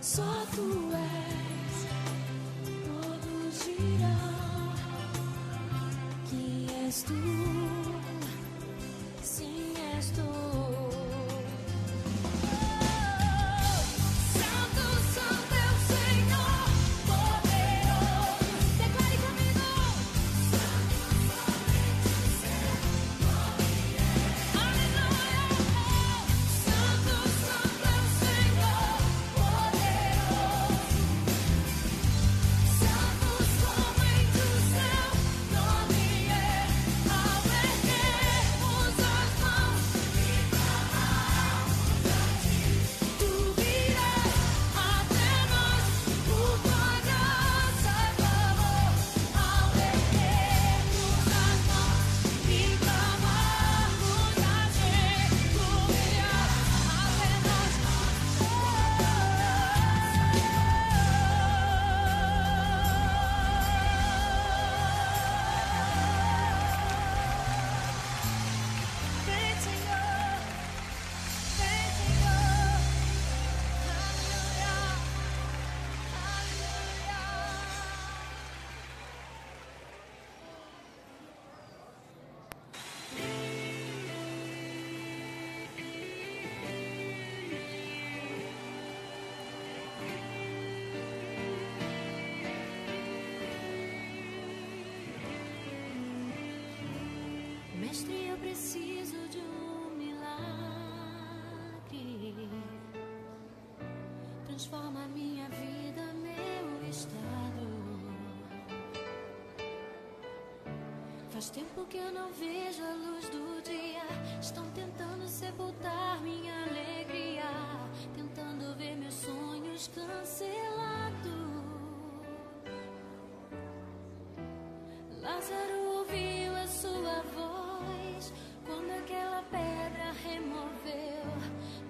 Só tu és, todos dirão que és tu, sim és tu. Santo, santo é o Senhor, poderoso. Declare comigo. Santo, somente o seu nome é. Aleluia. Santo, santo é o Senhor, poderoso. Santo, somente o seu nome é. Ao erguermos as mãos e clamarmos a ti, tu virás até nós por tua graça e favor. Ao erguermos as mãos e clamarmos a ti, tu virás até nós. Vem, Senhor, vem, Senhor. Aleluia, aleluia. Mestre, eu preciso de um milagre. Transforma minha vida, meu estado. Faz tempo que eu não vejo a luz do dia. Estão tentando sepultar minha alegria, tentando ver meus sonhos cancelados. Lázaro ouviu a sua voz quando aquela pedra removeu.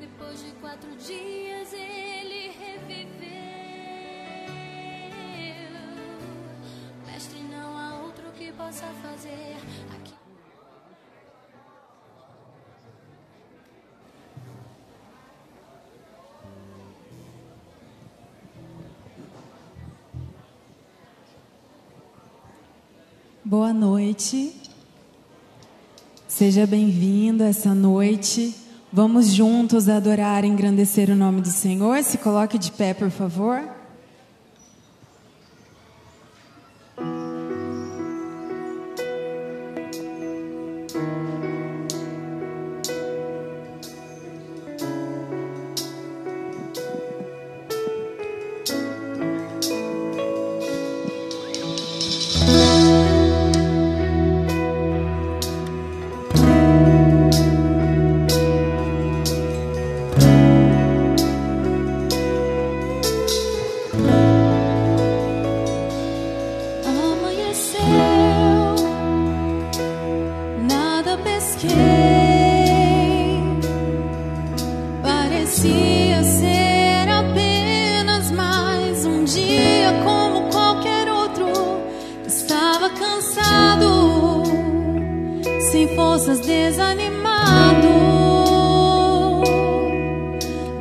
Depois de 4 dias ele reviveu. Mestre, não há outro que possa fazer aqui. Boa noite. Seja bem-vindo essa noite. Vamos juntos adorar e engrandecer o nome do Senhor. Se coloque de pé, por favor.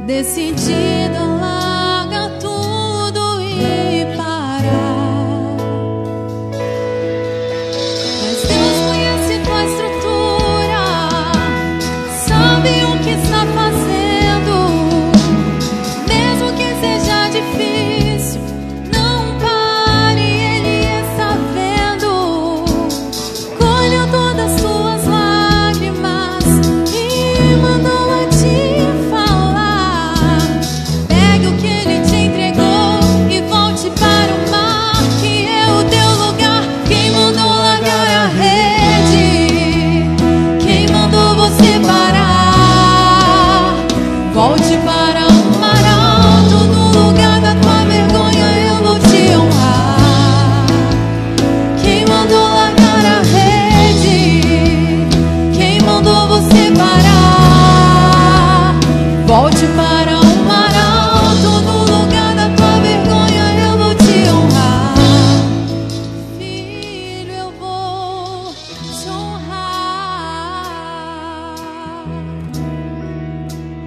Decidido a largar tudo e parar. Mas Deus conhece tua estrutura, sabe o que está fazendo. Mesmo que seja difícil, não pare, Ele está vendo. Colheu todas as suas lágrimas e mandou a te falar. Pegue o que Ele te entregou e volte para o mar, que é o teu lugar. Quem mandou largar a rede? Quem mandou você parar? Volte para o mar alto, no lugar da tua vergonha eu vou te honrar. Quem mandou largar a rede? Quem mandou você parar? Volte para o mar alto, no lugar da tua vergonha eu vou te honrar. Filho, eu vou te honrar.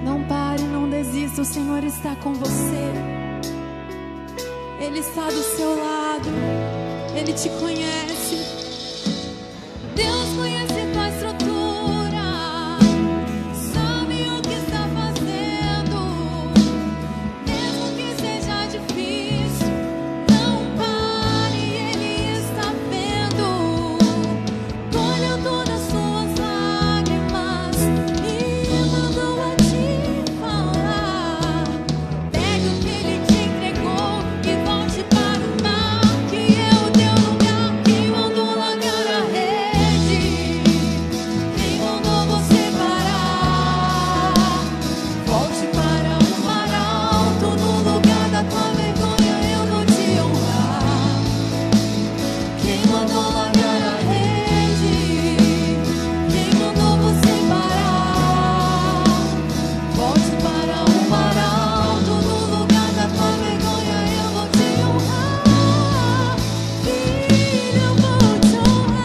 Não pare, não desista, o Senhor está com você. Ele está do seu lado. Ele te conhece. Deus conhece tua estrutura, sabe o que está fazendo. Mesmo que seja difícil, não pare, Ele está vendo. Colheu todas as suas lágrimas e mandou a te falar. Pegue o que Ele te entregou e volte para o mar, que é o teu lugar. Quem mandou largar a rede? Quem mandou você parar? Volte para o mar alto, no lugar da tua vergonha eu vou te honrar. Quem mandou largar a rede? Quem mandou você parar? Volte para o mar alto, no lugar da tua vergonha eu vou te honrar. Filho, eu vou te honrar.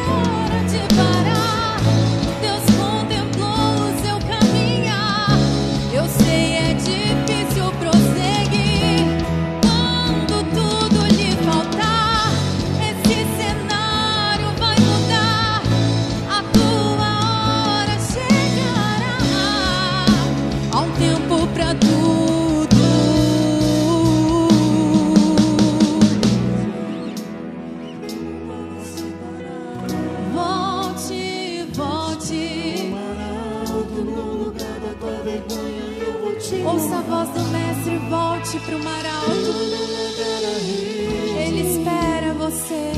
Hora de parar. Deus contemplou o seu caminhar. Eu sei, é difícil prosseguir quando tudo lhe faltar. Esse cenário vai mudar. A tua hora chegará. Há um tempo pra tudo. Volte, volte. Ouça a voz do Mestre, volte pro mar alto. Ele espera você.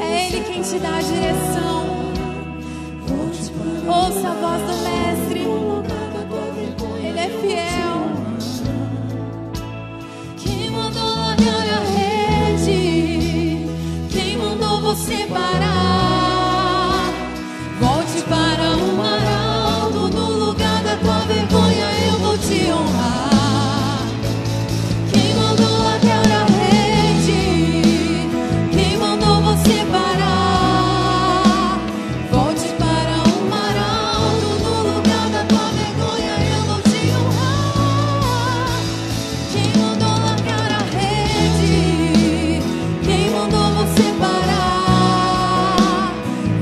É Ele quem te dá a direção. Ouça a voz do Mestre. Ele é fiel. Quem mandou largar a rede? Quem mandou você parar? Volte para o mar alto, no lugar da tua vergonha eu vou te honrar. Quem mandou largar a rede? Quem mandou você parar? Volte para o mar alto, no lugar da tua vergonha eu vou te honrar. Quem mandou largar a rede? Quem mandou você parar?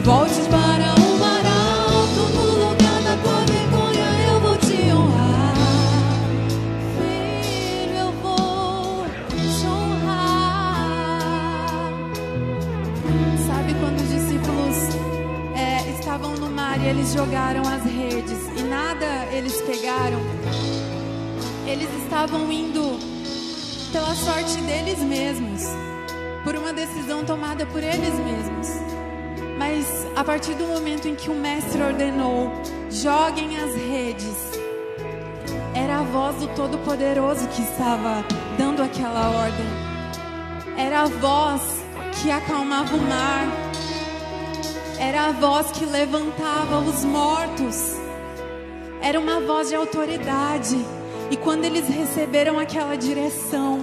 Volte para o mar alto, no lugar da tua vergonha eu vou te honrar. Filho, eu vou te honrar. Sabe quando os discípulos estavam no mar e eles jogaram as redes e nada eles pegaram? Eles estavam indo pela sorte deles mesmos, por uma decisão tomada por eles mesmos. Mas a partir do momento em que o Mestre ordenou, joguem as redes, era a voz do Todo-Poderoso que estava dando aquela ordem. Era a voz que acalmava o mar. Era a voz que levantava os mortos. Era uma voz de autoridade. E quando eles receberam aquela direção,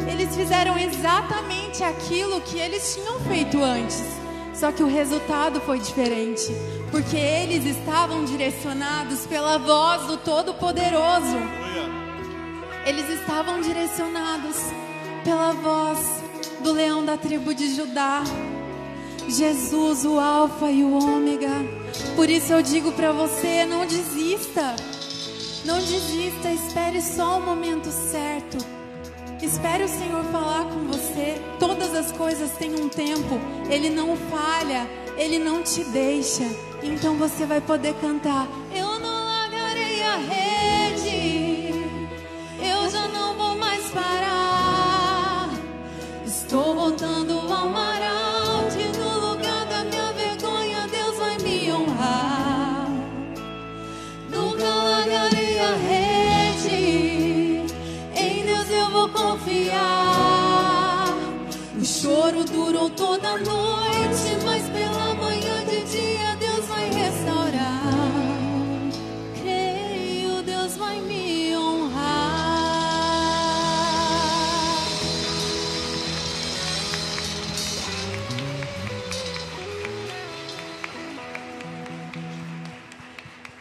eles fizeram exatamente aquilo que eles tinham feito antes. Só que o resultado foi diferente, porque eles estavam direcionados pela voz do Todo-Poderoso. Eles estavam direcionados pela voz do leão da tribo de Judá, Jesus, o Alfa e o Ômega. Por isso eu digo para você, não desista. Não desista, espere só o momento certo. Espere o Senhor falar com você. Todas as coisas têm um tempo. Ele não falha, Ele não te deixa. Então você vai poder cantar: eu não largarei a rede, eu já não vou mais parar. Estou voltando ao mar alto e no lugar da minha vergonha Deus vai me honrar. Nunca largarei a rede, pela noite, mas pela manhã de dia Deus vai restaurar. Creio, Deus vai me honrar.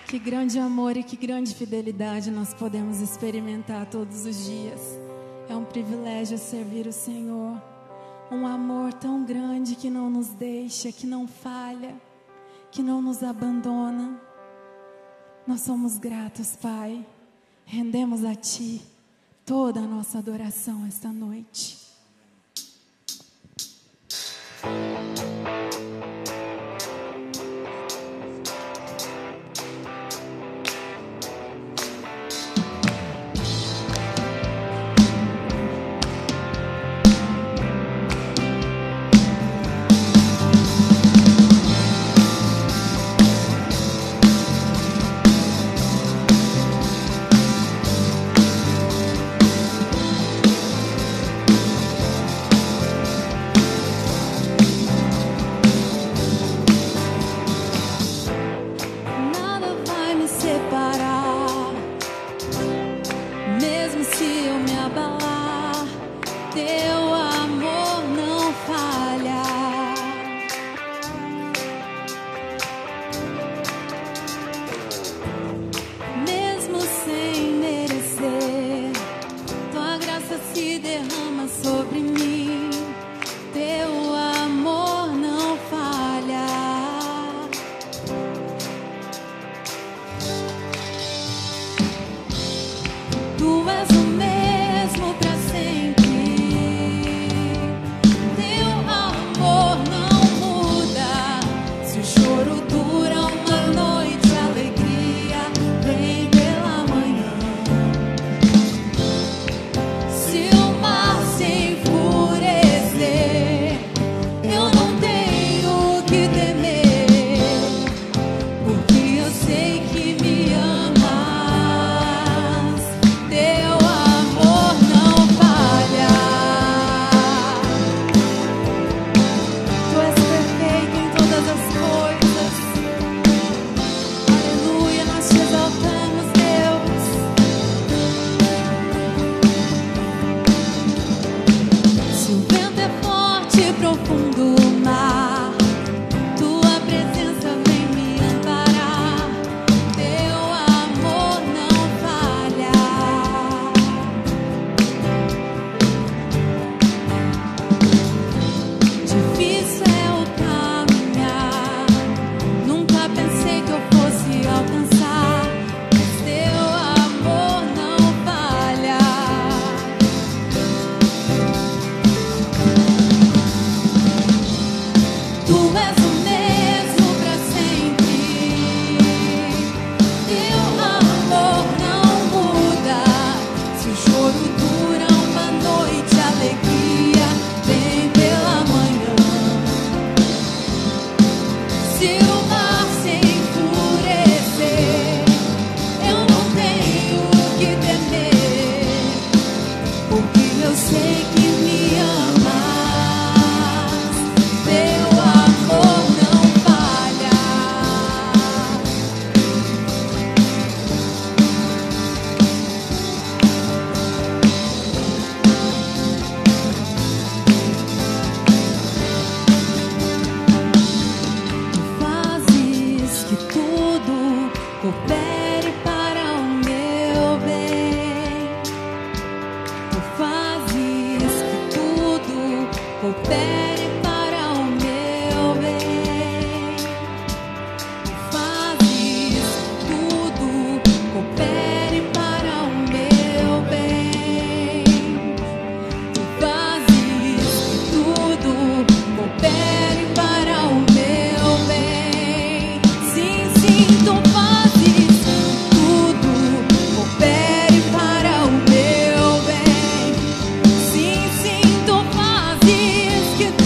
Que grande amor e que grande fidelidade nós podemos experimentar todos os dias. É um privilégio servir o Senhor. Um amor tão grande que não nos deixa, que não falha, que não nos abandona. Nós somos gratos, Pai. Rendemos a Ti toda a nossa adoração esta noite. Que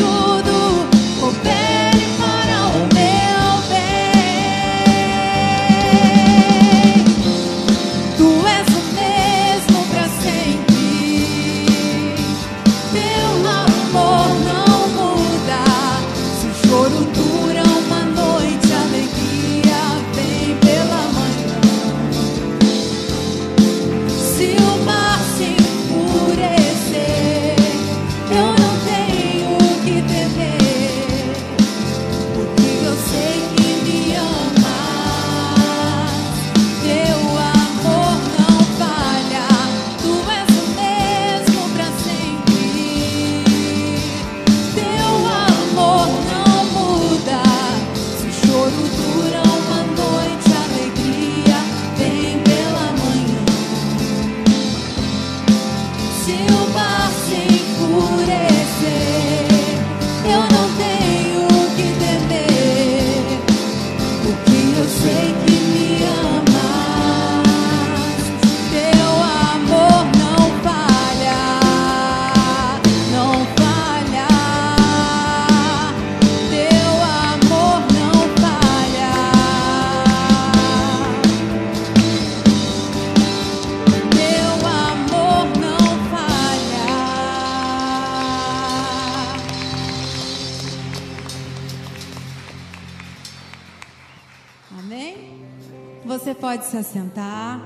pode se assentar.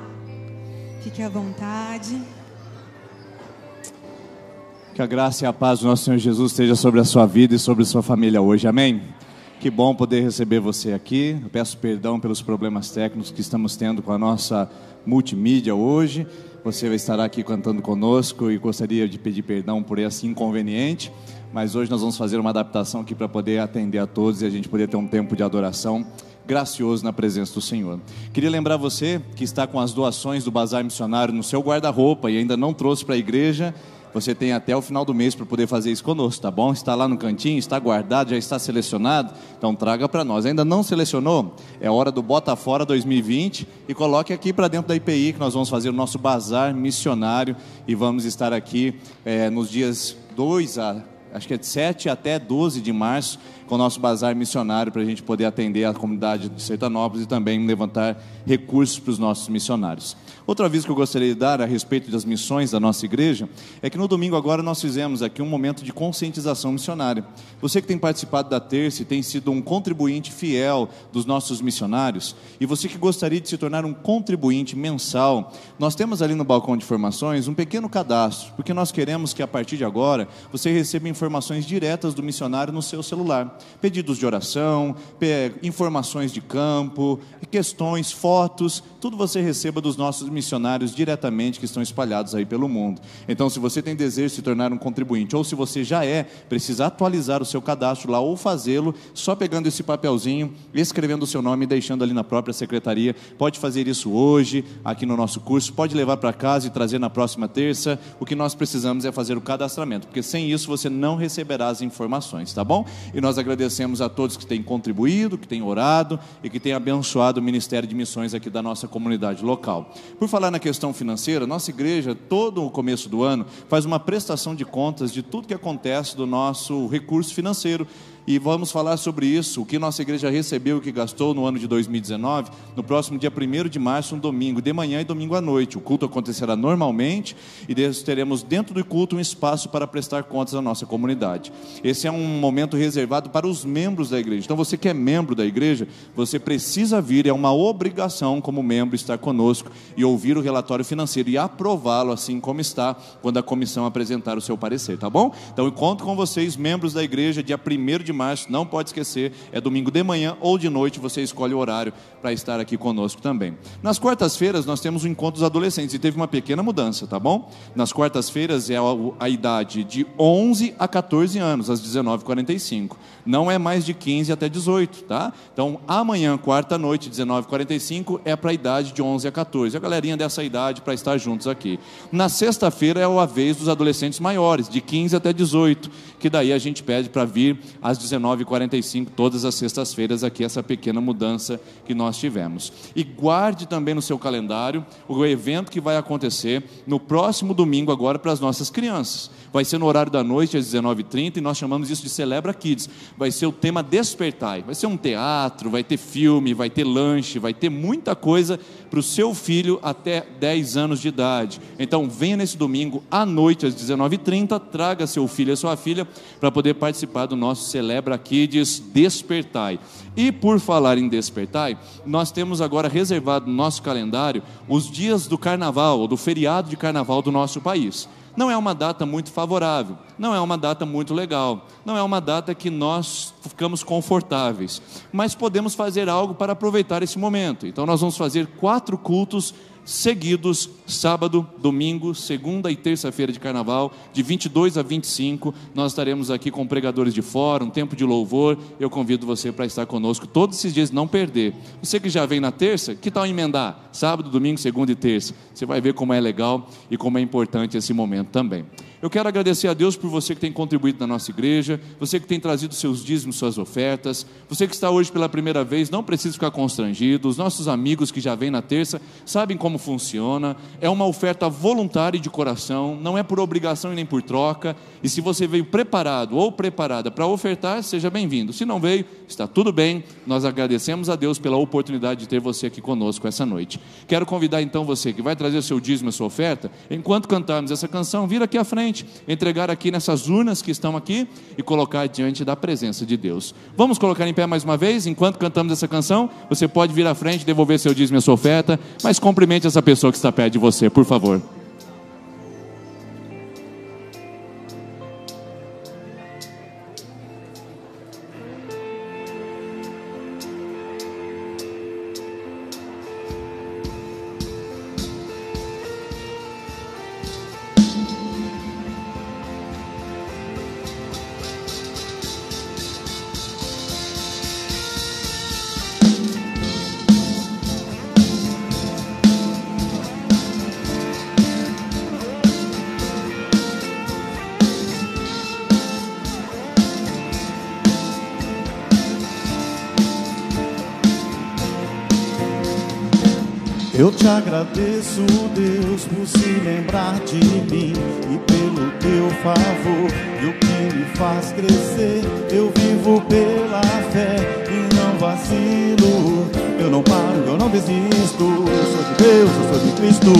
Fique à vontade. Que a graça e a paz do nosso Senhor Jesus esteja sobre a sua vida e sobre a sua família hoje, amém? Que bom poder receber você aqui. Eu peço perdão pelos problemas técnicos que estamos tendo com a nossa multimídia hoje. Você vai estar aqui cantando conosco e gostaria de pedir perdão por esse inconveniente, mas hoje nós vamos fazer uma adaptação aqui para poder atender a todos e a gente poder ter um tempo de adoração gracioso na presença do Senhor. Queria lembrar você que está com as doações do Bazar Missionário no seu guarda-roupa e ainda não trouxe para a igreja. Você tem até o final do mês para poder fazer isso conosco, tá bom? Está lá no cantinho, está guardado, já está selecionado, então traga para nós. Ainda não selecionou? É hora do Bota Fora 2020 e coloque aqui para dentro da IPI que nós vamos fazer o nosso bazar missionário e vamos estar aqui nos dias 7 até 12 de março com o nosso bazar missionário para a gente poder atender a comunidade de Sertanópolis e também levantar recursos para os nossos missionários. Outro aviso que eu gostaria de dar a respeito das missões da nossa igreja é que no domingo agora nós fizemos aqui um momento de conscientização missionária. Você que tem participado da terça e tem sido um contribuinte fiel dos nossos missionários, e você que gostaria de se tornar um contribuinte mensal, nós temos ali no balcão de informações um pequeno cadastro, porque nós queremos que a partir de agora você receba informações diretas do missionário no seu celular. Pedidos de oração, informações de campo, questões, fotos, tudo você receba dos nossos missionários diretamente que estão espalhados aí pelo mundo. Então, se você tem desejo de se tornar um contribuinte, ou se você já precisa atualizar o seu cadastro lá, ou fazê-lo, só pegando esse papelzinho, escrevendo o seu nome e deixando ali na própria secretaria. Pode fazer isso hoje, aqui no nosso curso, pode levar para casa e trazer na próxima terça. O que nós precisamos é fazer o cadastramento, porque sem isso você não receberá as informações, tá bom? E nós agradecemos a todos que têm contribuído, que têm orado e que têm abençoado o Ministério de Missões aqui da nossa comunidade local. Por falar na questão financeira, nossa igreja, todo o começo do ano, faz uma prestação de contas de tudo que acontece do nosso recurso financeiro. E vamos falar sobre isso, o que nossa igreja recebeu e que gastou no ano de 2019, no próximo dia 1º de março, um domingo, de manhã e domingo à noite. O culto acontecerá normalmente e teremos dentro do culto um espaço para prestar contas à nossa comunidade. Esse é um momento reservado para os membros da igreja. Então você que é membro da igreja, você precisa vir, é uma obrigação como membro estar conosco e ouvir o relatório financeiro e aprová-lo assim como está, quando a comissão apresentar o seu parecer, tá bom? Então eu conto com vocês, membros da igreja, dia 1º de março, não pode esquecer, é domingo de manhã ou de noite, você escolhe o horário para estar aqui conosco também. Nas quartas-feiras nós temos o encontro dos adolescentes e teve uma pequena mudança, tá bom? Nas quartas-feiras é a idade de 11 a 14 anos, às 19h45, não é mais de 15 até 18, tá? Então amanhã, quarta-noite, 19h45, é para a idade de 11 a 14, a galerinha dessa idade para estar juntos aqui. Na sexta-feira é a vez dos adolescentes maiores, de 15 até 18, que daí a gente pede para vir às 19h45, todas as sextas-feiras aqui, essa pequena mudança que nós tivemos. E guarde também no seu calendário o evento que vai acontecer no próximo domingo agora para as nossas crianças. Vai ser no horário da noite, às 19h30, e nós chamamos isso de Celebra Kids. Vai ser o tema Despertai. Vai ser um teatro, vai ter filme, vai ter lanche, vai ter muita coisa para o seu filho até 10 anos de idade. Então venha nesse domingo à noite, às 19h30, traga seu filho e sua filha para poder participar do nosso Celebra Kids Despertai. E por falar em Despertai, nós temos agora reservado no nosso calendário os dias do carnaval, ou do feriado de carnaval do nosso país. Não é uma data muito favorável, não é uma data muito legal, não é uma data que nós ficamos confortáveis, mas podemos fazer algo para aproveitar esse momento. Então nós vamos fazer 4 cultos seguidos, sábado, domingo, segunda e terça-feira de carnaval, de 22 a 25, nós estaremos aqui com pregadores de fora, um tempo de louvor. Eu convido você para estar conosco todos esses dias, não perder. Você que já vem na terça, que tal emendar? Sábado, domingo, segunda e terça. Você vai ver como é legal e como é importante esse momento também. Eu quero agradecer a Deus por você que tem contribuído na nossa igreja, você que tem trazido seus dízimos, suas ofertas, você que está hoje pela primeira vez, não precisa ficar constrangido. Os nossos amigos que já vêm na terça sabem como funciona. É uma oferta voluntária e de coração, não é por obrigação e nem por troca. E se você veio preparado ou preparada para ofertar, seja bem-vindo. Se não veio, está tudo bem. Nós agradecemos a Deus pela oportunidade de ter você aqui conosco essa noite. Quero convidar então você que vai trazer seu dízimo e sua oferta, enquanto cantarmos essa canção, vir aqui à frente. simplesmente entregar aqui nessas urnas que estão aqui e colocar diante da presença de Deus. Vamos colocar em pé mais uma vez, enquanto cantamos essa canção. Você pode vir à frente, devolver seu dízimo e a sua oferta, mas cumprimente essa pessoa que está perto de você, por favor. Eu te agradeço, Deus, por se lembrar de mim e pelo teu favor, e o que me faz crescer. Eu vivo pela fé e não vacilo. Eu não paro, eu não desisto. Eu sou de Deus, eu sou de Cristo.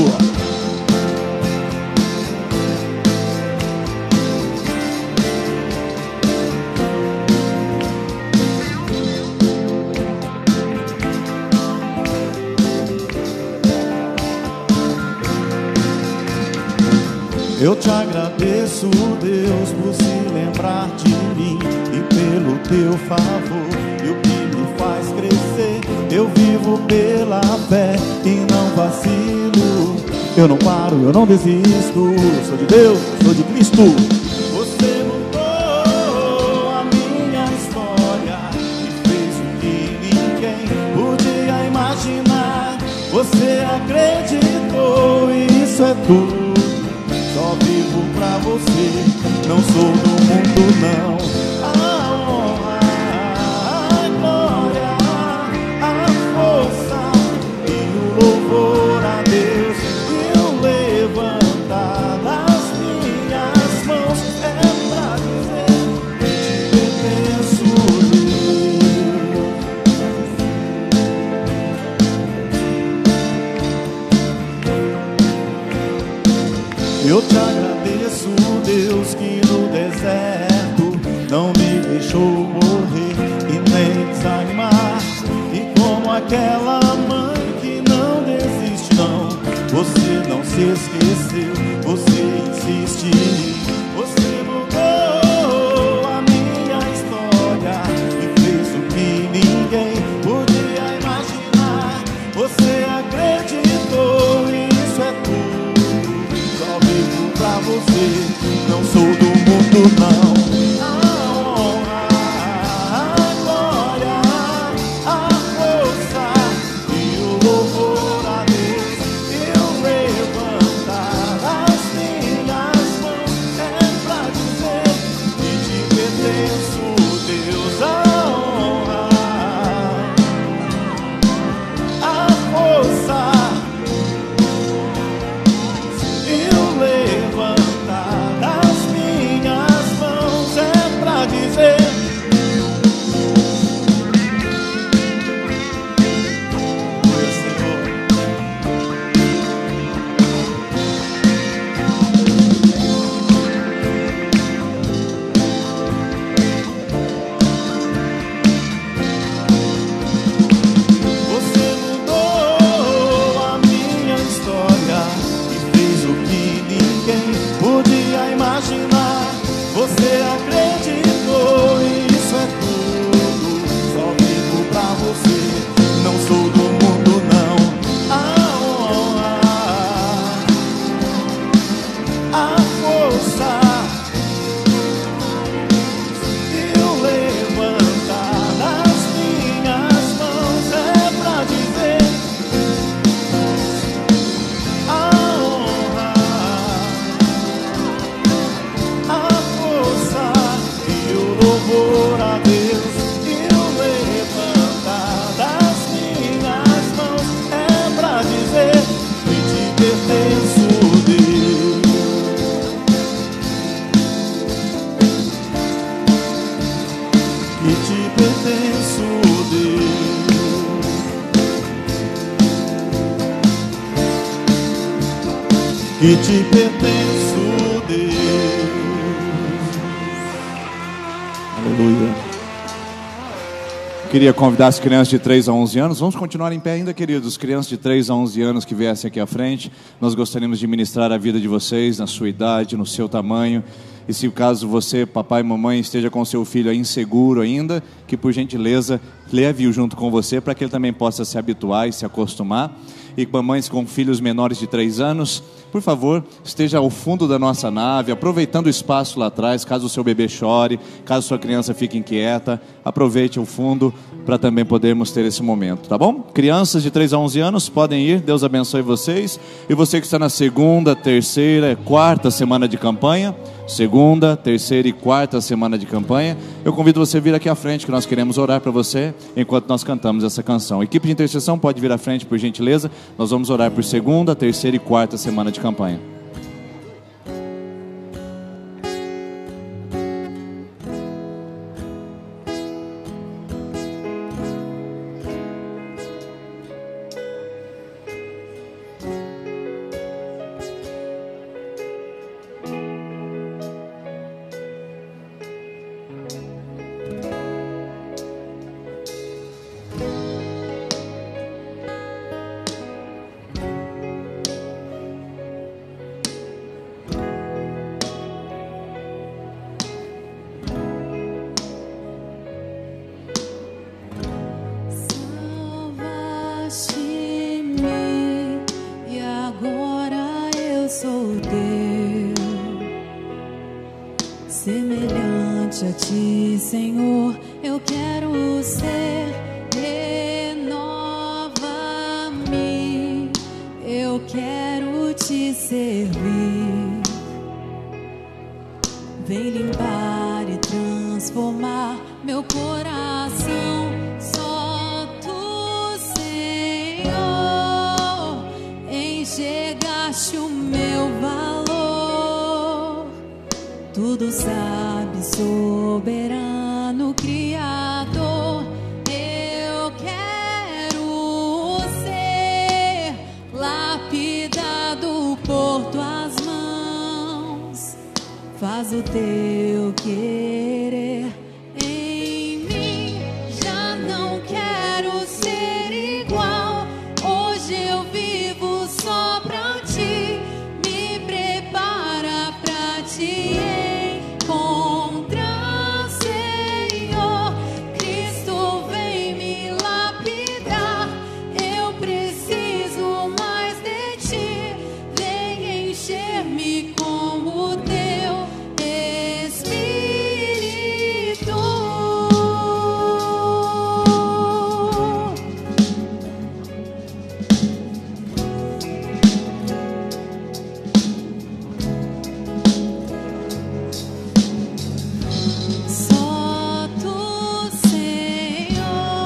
Eu te agradeço, Deus, por se lembrar de mim e pelo teu favor, e o que me faz crescer. Eu vivo pela fé e não vacilo. Eu não paro, eu não desisto. Eu sou de Deus, eu sou de Cristo. Você mudou a minha história e fez o que ninguém podia imaginar. Você acreditou e isso é tudo. Só vivo pra você, não sou do mundo não. A honra, a glória, a força e o louvor a Deus, e o levantar das minhas mãos é pra dizer que te pertenço, Eu te agradeço, Deus, que no deserto não me deixou morrer e nem desanimar. E como aquela mãe que não desiste, não, você não se esqueceu, você insiste em mim. Você mudou a minha história e fez o que ninguém podia imaginar. Você acreditou e isso é tudo. Pra você, não sou do mundo não. A honra, a glória, a força e o louvor a Deus, e o levantar as minhas mãos é pra dizer que te pertenço, Deus. A honra, a força e o levantar das minhas mãos é pra dizer oi, Senhor. Você mudou a minha história e fez o que ninguém podia imaginar. Você acreditou e isso é tudo. Só vivo pra você, não sou do mundo não. A honra, a força e o levantar das minhas mãos é pra dizer a honra, a força e o louvor a Deus, e o levantar das minhas mãos é pra dizer que te pertenço, Deus. Que te pertenço, Deus. Que te pertenço, Deus. Queria convidar as crianças de 3 a 11 anos. Vamos continuar em pé ainda, queridos. Crianças de 3 a 11 anos que viessem aqui à frente. Nós gostaríamos de ministrar a vida de vocês, na sua idade, no seu tamanho. E se caso você, papai e mamãe, esteja com seu filho aí inseguro ainda, que por gentileza leve-o junto com você para que ele também possa se habituar e se acostumar. E mamães com filhos menores de 3 anos, por favor, esteja ao fundo da nossa nave, aproveitando o espaço lá atrás, caso o seu bebê chore, caso sua criança fique inquieta, aproveite o fundo para também podermos ter esse momento, tá bom? Crianças de 3 a 11 anos podem ir, Deus abençoe vocês. E você que está na segunda, terceira, quarta semana de campanha, segunda, terceira e quarta semana de campanha, eu convido você a vir aqui à frente, que nós queremos orar para você enquanto nós cantamos essa canção. A equipe de intercessão pode vir à frente, por gentileza. Nós vamos orar por segunda, terceira e quarta semana de campanha. Semelhante a ti, Senhor, eu quero ser. Renova-me, eu quero te servir. Vem limpar e transformar meu coração. Só tu, Senhor, enxergaste o meu valor. Tudo sabe, soberano, Criador. Eu quero ser lapidado por tuas mãos. Faz o teu querer em mim. Já não quero ser igual. Hoje eu vivo só pra ti. Me prepara pra te encontrar, Senhor. Cristo vem me lapidar. Eu preciso mais de ti. Vem encher-me com o teu Espírito. Só tu, Senhor,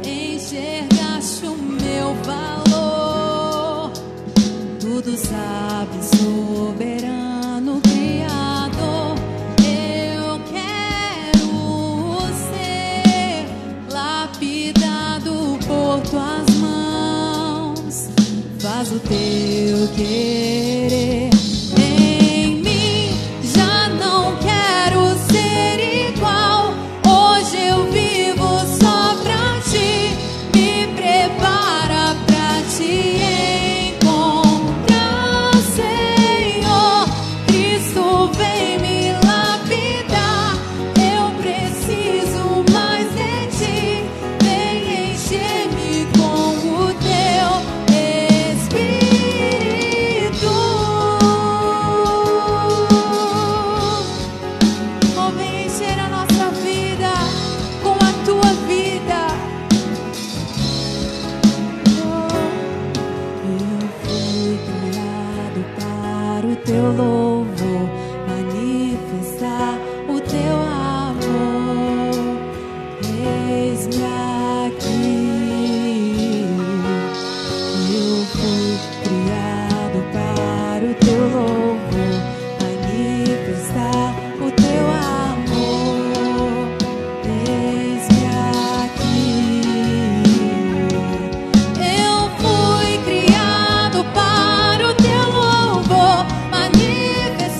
enxergaste o meu valor. Tudo sabe, soberano, Criador. Eu quero ser lapidado por tuas mãos. Faz o teu querer em mim. Já não quero ser igual. Hoje eu vivo só pra ti. Me prepara pra te encontrar, Senhor. Cristo vem me lapidar. Eu preciso mais de ti. Vem encher-me com o teu Espírito. Oh, vem encher a nossa vida com a tua vida. Eu fui criado para o teu louvor, manifestar o teu amor. Eis-me aqui. Eu fui criado para o teu louvor, manifestar o teu amor. Eis-me aqui. Eu fui criado para o teu louvor, manifestar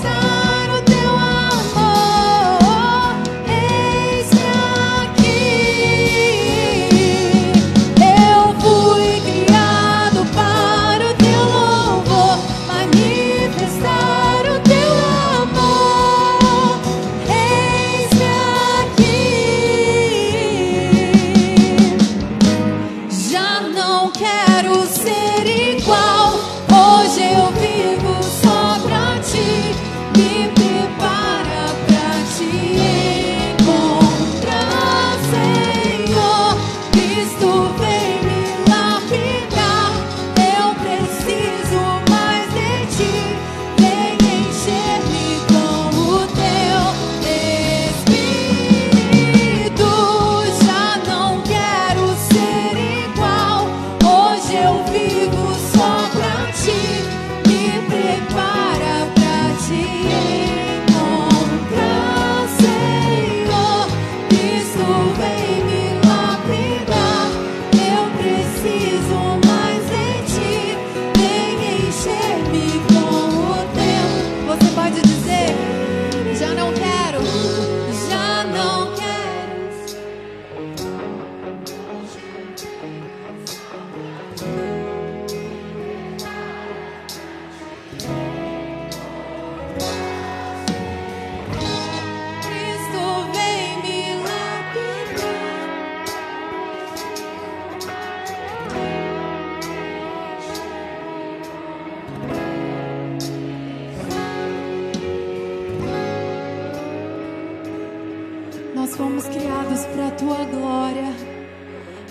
fomos criados para a Tua glória.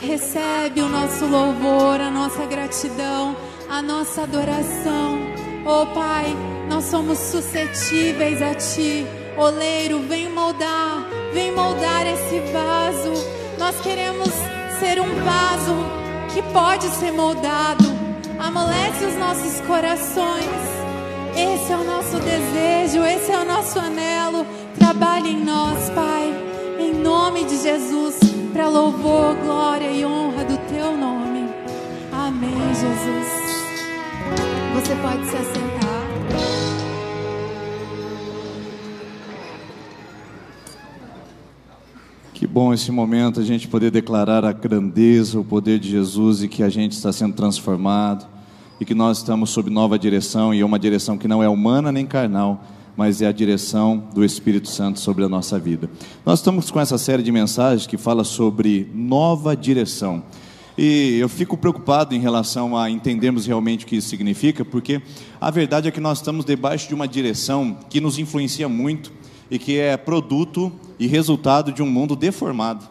Recebe o nosso louvor, a nossa gratidão, a nossa adoração. Oh Pai, nós somos suscetíveis a Ti. Oleiro, vem moldar esse vaso. Nós queremos ser um vaso que pode ser moldado. Amolece os nossos corações. Esse é o nosso desejo, esse é o nosso anelo. Trabalhe em nós, Pai, em nome de Jesus, para louvor, glória e honra do Teu nome. Amém, Jesus. Você pode se assentar. Que bom esse momento, a gente poder declarar a grandeza, o poder de Jesus, e que a gente está sendo transformado, e que nós estamos sob nova direção, e é uma direção que não é humana nem carnal, mas é a direção do Espírito Santo sobre a nossa vida. Nós estamos com essa série de mensagens que fala sobre nova direção, e eu fico preocupado em relação a entendermos realmente o que isso significa, porque a verdade é que nós estamos debaixo de uma direção que nos influencia muito, e que é produto e resultado de um mundo deformado.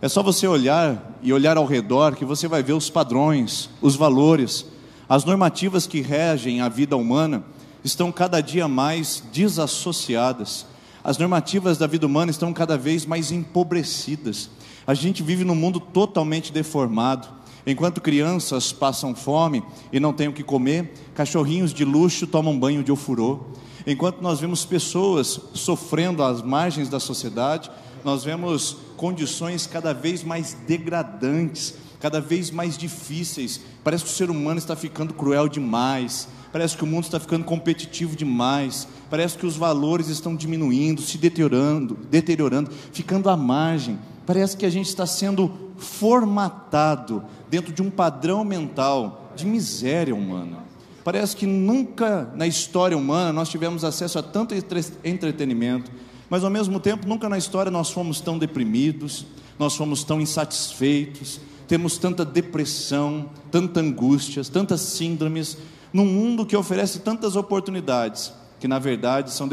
É só você olhar e olhar ao redor que você vai ver os padrões, os valores, as normativas que regem a vida humana estão cada dia mais desassociadas. As normativas da vida humana estão cada vez mais empobrecidas. A gente vive num mundo totalmente deformado. Enquanto crianças passam fome e não têm o que comer, cachorrinhos de luxo tomam banho de ofurô. Enquanto nós vemos pessoas sofrendo às margens da sociedade, nós vemos condições cada vez mais degradantes, cada vez mais difíceis. Parece que o ser humano está ficando cruel demais, parece que o mundo está ficando competitivo demais, parece que os valores estão diminuindo, se deteriorando, ficando à margem. Parece que a gente está sendo formatado dentro de um padrão mental de miséria humana. Parece que nunca na história humana nós tivemos acesso a tanto entretenimento, mas ao mesmo tempo nunca na história nós fomos tão deprimidos, nós fomos tão insatisfeitos, temos tanta depressão, tanta angústia, tantas síndromes, num mundo que oferece tantas oportunidades, que na verdade são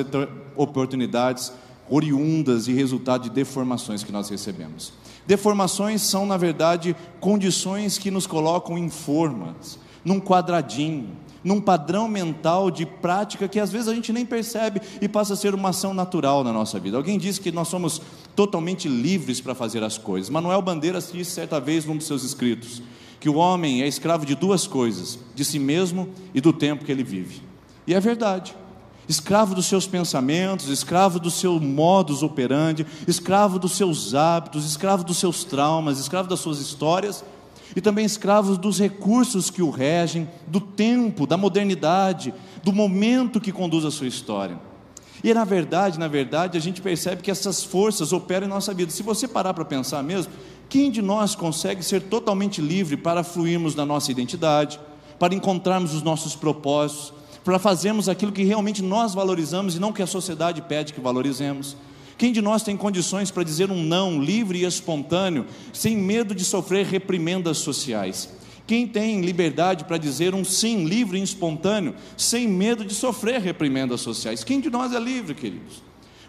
oportunidades oriundas e resultado de deformações que nós recebemos. Deformações são na verdade condições que nos colocam em formas, num quadradinho, num padrão mental de prática que às vezes a gente nem percebe e passa a ser uma ação natural na nossa vida. Alguém disse que nós somos totalmente livres para fazer as coisas. Manuel Bandeiras disse certa vez num dos seus escritos que o homem é escravo de duas coisas, de si mesmo e do tempo que ele vive. E é verdade. Escravo dos seus pensamentos, escravo do seu modus operandi, escravo dos seus hábitos, escravo dos seus traumas, escravo das suas histórias, e também escravos dos recursos que o regem, do tempo, da modernidade, do momento que conduz a sua história. E na verdade, a gente percebe que essas forças operam em nossa vida. Se você parar para pensar mesmo, quem de nós consegue ser totalmente livre para fluirmos na nossa identidade, para encontrarmos os nossos propósitos, para fazermos aquilo que realmente nós valorizamos e não que a sociedade pede que valorizemos? Quem de nós tem condições para dizer um não livre e espontâneo, sem medo de sofrer reprimendas sociais? Quem tem liberdade para dizer um sim livre e espontâneo, sem medo de sofrer reprimendas sociais? Quem de nós é livre, queridos?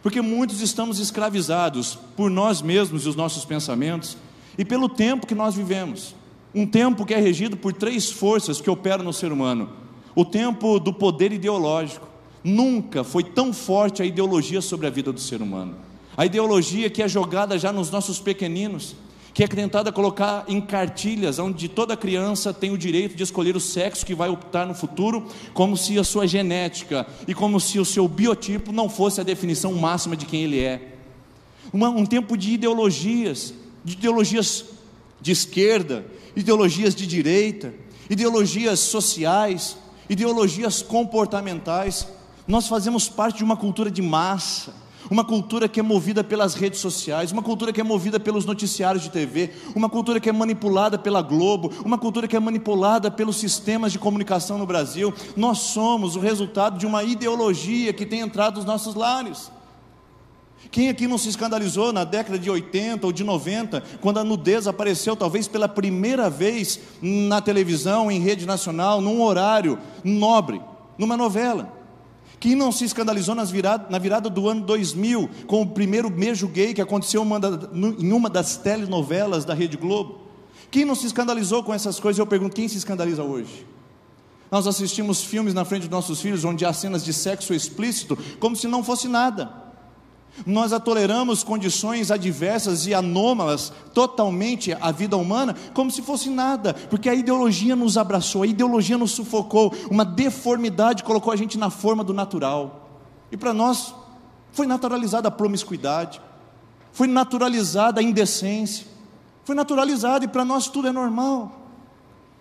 Porque muitos estamos escravizados por nós mesmos e os nossos pensamentos, e pelo tempo que nós vivemos. Um tempo que é regido por três forças que operam no ser humano. O tempo do poder ideológico. Nunca foi tão forte a ideologia sobre a vida do ser humano. A ideologia que é jogada já nos nossos pequeninos, que é tentada colocar em cartilhas, onde toda criança tem o direito de escolher o sexo que vai optar no futuro, como se a sua genética e como se o seu biotipo não fosse a definição máxima de quem ele é. Um tempo de ideologias de esquerda, ideologias de direita, ideologias sociais, ideologias comportamentais. Nós fazemos parte de uma cultura de massa, uma cultura que é movida pelas redes sociais, uma cultura que é movida pelos noticiários de TV, uma cultura que é manipulada pela Globo, uma cultura que é manipulada pelos sistemas de comunicação no Brasil. Nós somos o resultado de uma ideologia que tem entrado nos nossos lares. Quem aqui não se escandalizou na década de 80 ou de 90, quando a nudez apareceu talvez pela primeira vez na televisão, em rede nacional, num horário nobre, numa novela? Quem não se escandalizou na virada do ano 2000 com o primeiro beijo gay que aconteceu em uma das telenovelas da Rede Globo? Quem não se escandalizou com essas coisas? Eu pergunto, quem se escandaliza hoje? Nós assistimos filmes na frente dos nossos filhos onde há cenas de sexo explícito como se não fosse nada. Nós toleramos condições adversas e anômalas totalmente à vida humana como se fosse nada, porque a ideologia nos abraçou, a ideologia nos sufocou, uma deformidade colocou a gente na forma do natural. E para nós foi naturalizada a promiscuidade, foi naturalizada a indecência, foi naturalizada, e para nós tudo é normal.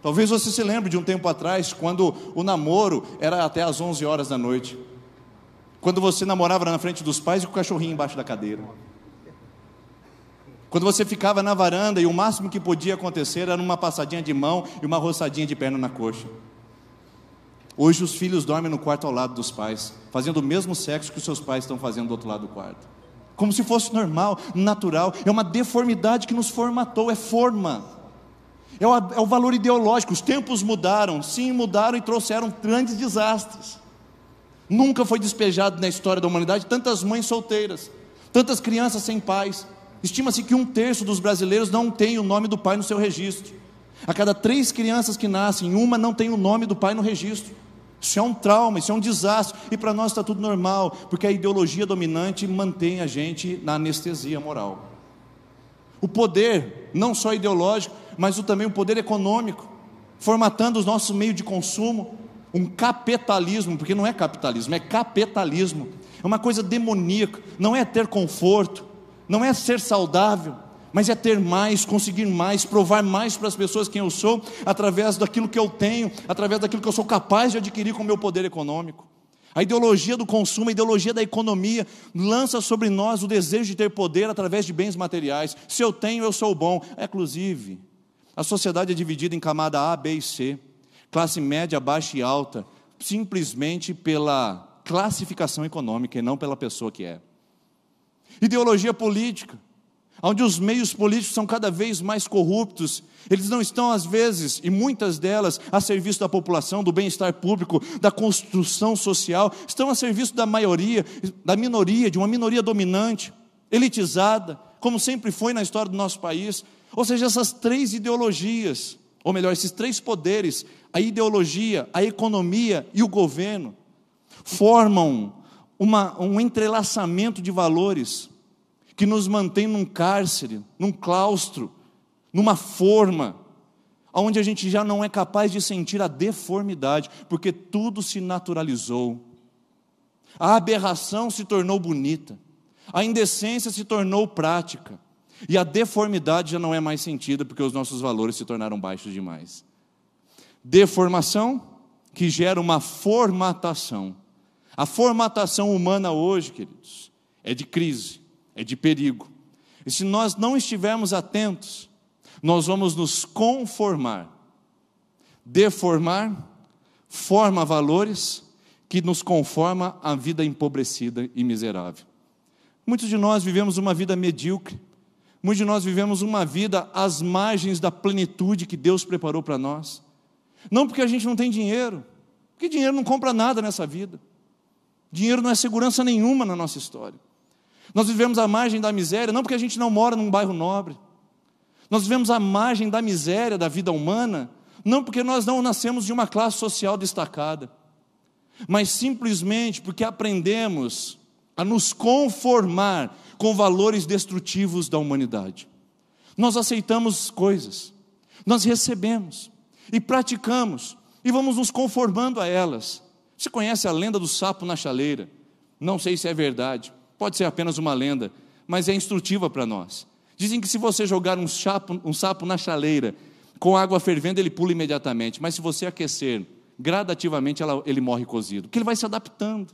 Talvez você se lembre de um tempo atrás, quando o namoro era até às 11 horas da noite, quando você namorava na frente dos pais e com o cachorrinho embaixo da cadeira, quando você ficava na varanda e o máximo que podia acontecer era uma passadinha de mão e uma roçadinha de perna na coxa. Hoje os filhos dormem no quarto ao lado dos pais, fazendo o mesmo sexo que os seus pais estão fazendo do outro lado do quarto, como se fosse normal, natural. É uma deformidade que nos formatou, é forma, é o valor ideológico. Os tempos mudaram, sim, mudaram e trouxeram grandes desastres. Nunca foi despejado na história da humanidade tantas mães solteiras, tantas crianças sem pais. Estima-se que 1/3 dos brasileiros não tem o nome do pai no seu registro. A cada 3 crianças que nascem, uma não tem o nome do pai no registro. Isso é um trauma, isso é um desastre, e para nós está tudo normal, porque a ideologia dominante mantém a gente na anestesia moral. O poder, não só ideológico, mas também o poder econômico, formatando os nossos meios de consumo, um capitalismo, porque não é capitalismo, é capitalismo, é uma coisa demoníaca. Não é ter conforto, não é ser saudável, mas é ter mais, conseguir mais, provar mais para as pessoas quem eu sou, através daquilo que eu tenho, através daquilo que eu sou capaz de adquirir com o meu poder econômico. A ideologia do consumo, a ideologia da economia, lança sobre nós o desejo de ter poder através de bens materiais. Se eu tenho, eu sou bom. Inclusive, a sociedade é dividida em camada A, B e C, classe média, baixa e alta, simplesmente pela classificação econômica e não pela pessoa que é. Ideologia política, onde os meios políticos são cada vez mais corruptos. Eles não estão, às vezes, e muitas delas, a serviço da população, do bem-estar público, da construção social. Estão a serviço da maioria, da minoria, de uma minoria dominante, elitizada, como sempre foi na história do nosso país. Ou seja, essas 3 ideologias, ou melhor, esses 3 poderes, a ideologia, a economia e o governo, formam um entrelaçamento de valores que nos mantém num cárcere, num claustro, numa forma, onde a gente já não é capaz de sentir a deformidade, porque tudo se naturalizou. A aberração se tornou bonita, a indecência se tornou prática, e a deformidade já não é mais sentida, porque os nossos valores se tornaram baixos demais. Deformação que gera uma formatação. A formatação humana hoje, queridos, é de crise, é de perigo. E se nós não estivermos atentos, nós vamos nos conformar. Deformar forma valores que nos conforma à vida empobrecida e miserável. Muitos de nós vivemos uma vida medíocre. Muitos de nós vivemos uma vida às margens da plenitude que Deus preparou para nós. Não porque a gente não tem dinheiro, porque dinheiro não compra nada nessa vida. Dinheiro não é segurança nenhuma na nossa história. Nós vivemos à margem da miséria, não porque a gente não mora num bairro nobre. Nós vivemos à margem da miséria da vida humana, não porque nós não nascemos de uma classe social destacada, mas simplesmente porque aprendemos a nos conformar com valores destrutivos da humanidade. Nós aceitamos coisas, nós recebemos e praticamos, e vamos nos conformando a elas. Você conhece a lenda do sapo na chaleira? Não sei se é verdade, pode ser apenas uma lenda, mas é instrutiva para nós. Dizem que se você jogar um sapo na chaleira, com água fervendo ele pula imediatamente, mas se você aquecer gradativamente ele morre cozido, porque ele vai se adaptando,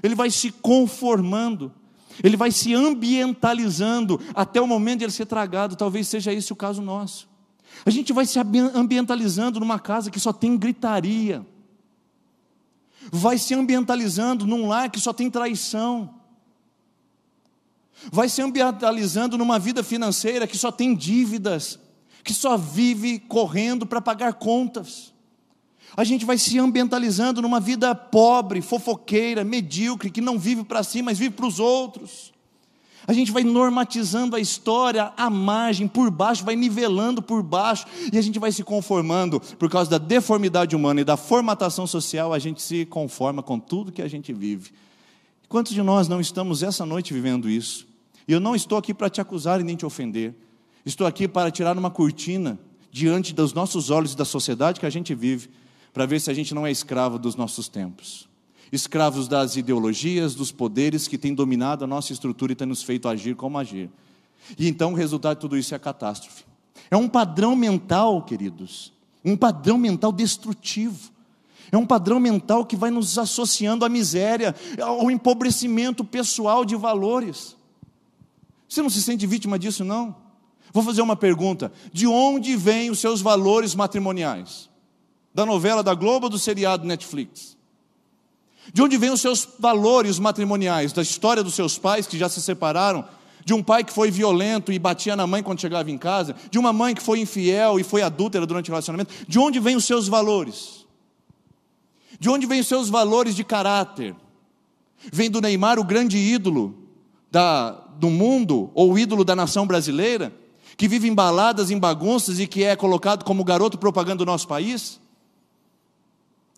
ele vai se conformando, ele vai se ambientalizando até o momento de ele ser tragado. Talvez seja esse o caso nosso. A gente vai se ambientalizando numa casa que só tem gritaria, vai se ambientalizando num lar que só tem traição, vai se ambientalizando numa vida financeira que só tem dívidas, que só vive correndo para pagar contas. A gente vai se ambientalizando numa vida pobre, fofoqueira, medíocre, que não vive para si, mas vive para os outros. A gente vai normatizando a história à margem, por baixo, vai nivelando por baixo, e a gente vai se conformando, por causa da deformidade humana e da formatação social, a gente se conforma com tudo que a gente vive. Quantos de nós não estamos essa noite vivendo isso? E eu não estou aqui para te acusar e nem te ofender, estou aqui para tirar uma cortina diante dos nossos olhos e da sociedade que a gente vive, para ver se a gente não é escravo dos nossos tempos. Escravos das ideologias, dos poderes que têm dominado a nossa estrutura e têm nos feito agir como agir. E então o resultado de tudo isso é a catástrofe. É um padrão mental, queridos, um padrão mental destrutivo. É um padrão mental que vai nos associando à miséria, ao empobrecimento pessoal de valores. Você não se sente vítima disso, não? Vou fazer uma pergunta: de onde vêm os seus valores matrimoniais? Da novela da Globo ou do seriado Netflix? De onde vêm os seus valores matrimoniais? Da história dos seus pais que já se separaram? De um pai que foi violento e batia na mãe quando chegava em casa? De uma mãe que foi infiel e foi adúltera durante o relacionamento? De onde vêm os seus valores? De onde vêm os seus valores de caráter? Vem do Neymar, o grande ídolo do mundo, ou o ídolo da nação brasileira, que vive em baladas, em bagunças e que é colocado como garoto propaganda do nosso país?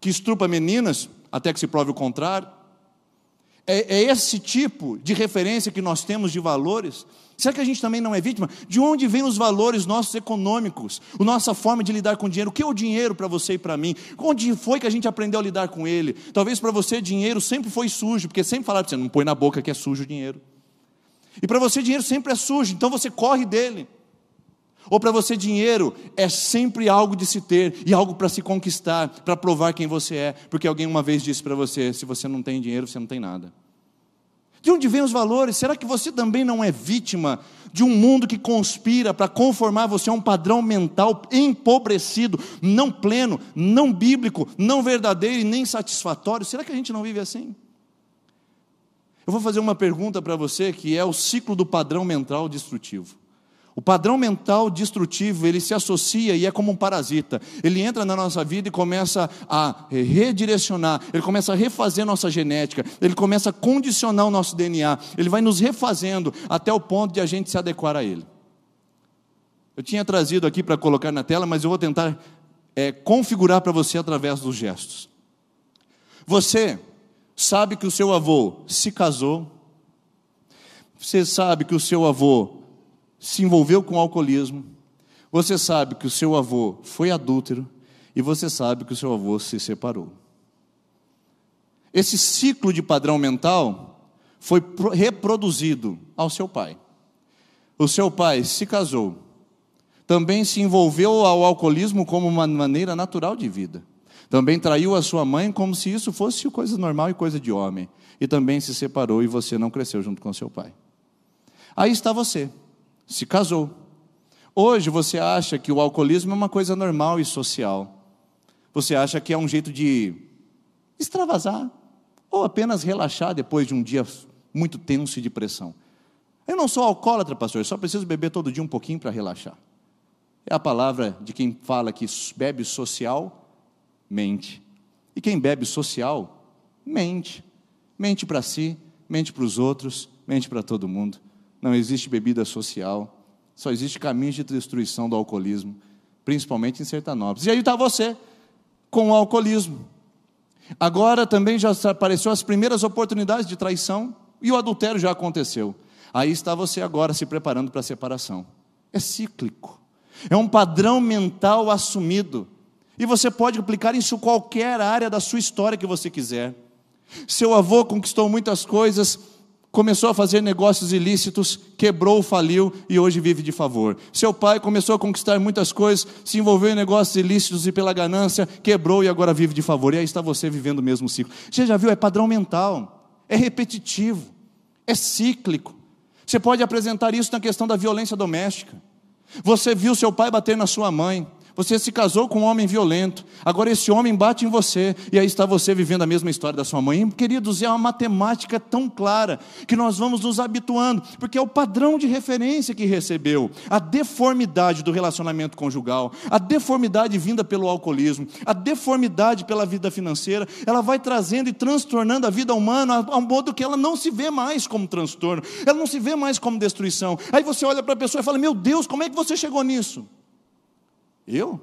Que estrupa meninas, até que se prove o contrário? É esse tipo de referência que nós temos de valores? Será que a gente também não é vítima? De onde vêm os valores nossos econômicos? A nossa forma de lidar com o dinheiro? O que é o dinheiro para você e para mim? Onde foi que a gente aprendeu a lidar com ele? Talvez para você dinheiro sempre foi sujo, porque sempre falaram para você, não põe na boca que é sujo o dinheiro. E para você dinheiro sempre é sujo, então você corre dele. Ou para você dinheiro é sempre algo de se ter e algo para se conquistar, para provar quem você é, porque alguém uma vez disse para você, se você não tem dinheiro, você não tem nada. De onde vêm os valores? Será que você também não é vítima de um mundo que conspira para conformar você a um padrão mental empobrecido, não pleno, não bíblico, não verdadeiro e nem satisfatório? Será que a gente não vive assim? Eu vou fazer uma pergunta para você, que é o ciclo do padrão mental destrutivo. O padrão mental destrutivo, ele se associa e é como um parasita. Ele entra na nossa vida e começa a redirecionar, ele começa a refazer nossa genética, ele começa a condicionar o nosso DNA, ele vai nos refazendo até o ponto de a gente se adequar a ele. Eu tinha trazido aqui para colocar na tela, mas eu vou tentar configurar para você através dos gestos. Você sabe que o seu avô se casou, você sabe que o seu avô se envolveu com alcoolismo, você sabe que o seu avô foi adúltero, e você sabe que o seu avô se separou. Esse ciclo de padrão mental foi reproduzido ao seu pai. O seu pai se casou, também se envolveu ao alcoolismo como uma maneira natural de vida, também traiu a sua mãe como se isso fosse coisa normal e coisa de homem, e também se separou e você não cresceu junto com seu pai. Aí está você. Se casou. Hoje você acha que o alcoolismo é uma coisa normal e social. Você acha que é um jeito de extravasar, ou apenas relaxar depois de um dia muito tenso e de pressão. Eu não sou alcoólatra, pastor, eu só preciso beber todo dia um pouquinho para relaxar. É a palavra de quem fala que bebe social, mente. E quem bebe social, mente. Mente para si, mente para os outros, mente para todo mundo. Não existe bebida social, só existe caminhos de destruição do alcoolismo, principalmente em Sertanópolis. E aí está você, com o alcoolismo. Agora também já apareceu as primeiras oportunidades de traição, e o adultério já aconteceu. Aí está você agora se preparando para a separação. É cíclico, é um padrão mental assumido, e você pode aplicar isso em qualquer área da sua história que você quiser. Seu avô conquistou muitas coisas, começou a fazer negócios ilícitos, quebrou, faliu e hoje vive de favor. Seu pai começou a conquistar muitas coisas, se envolveu em negócios ilícitos e pela ganância, quebrou e agora vive de favor. E aí está você vivendo o mesmo ciclo. Você já viu? É padrão mental, é repetitivo, é cíclico. Você pode apresentar isso na questão da violência doméstica. Você viu seu pai bater na sua mãe, Você se casou com um homem violento, agora esse homem bate em você, e aí está você vivendo a mesma história da sua mãe. Queridos, é uma matemática tão clara, que nós vamos nos habituando, porque é o padrão de referência que recebeu. A deformidade do relacionamento conjugal, a deformidade vinda pelo alcoolismo, a deformidade pela vida financeira, ela vai trazendo e transtornando a vida humana, ao modo que ela não se vê mais como transtorno, ela não se vê mais como destruição. Aí você olha para a pessoa e fala, meu Deus, como é que você chegou nisso? Eu?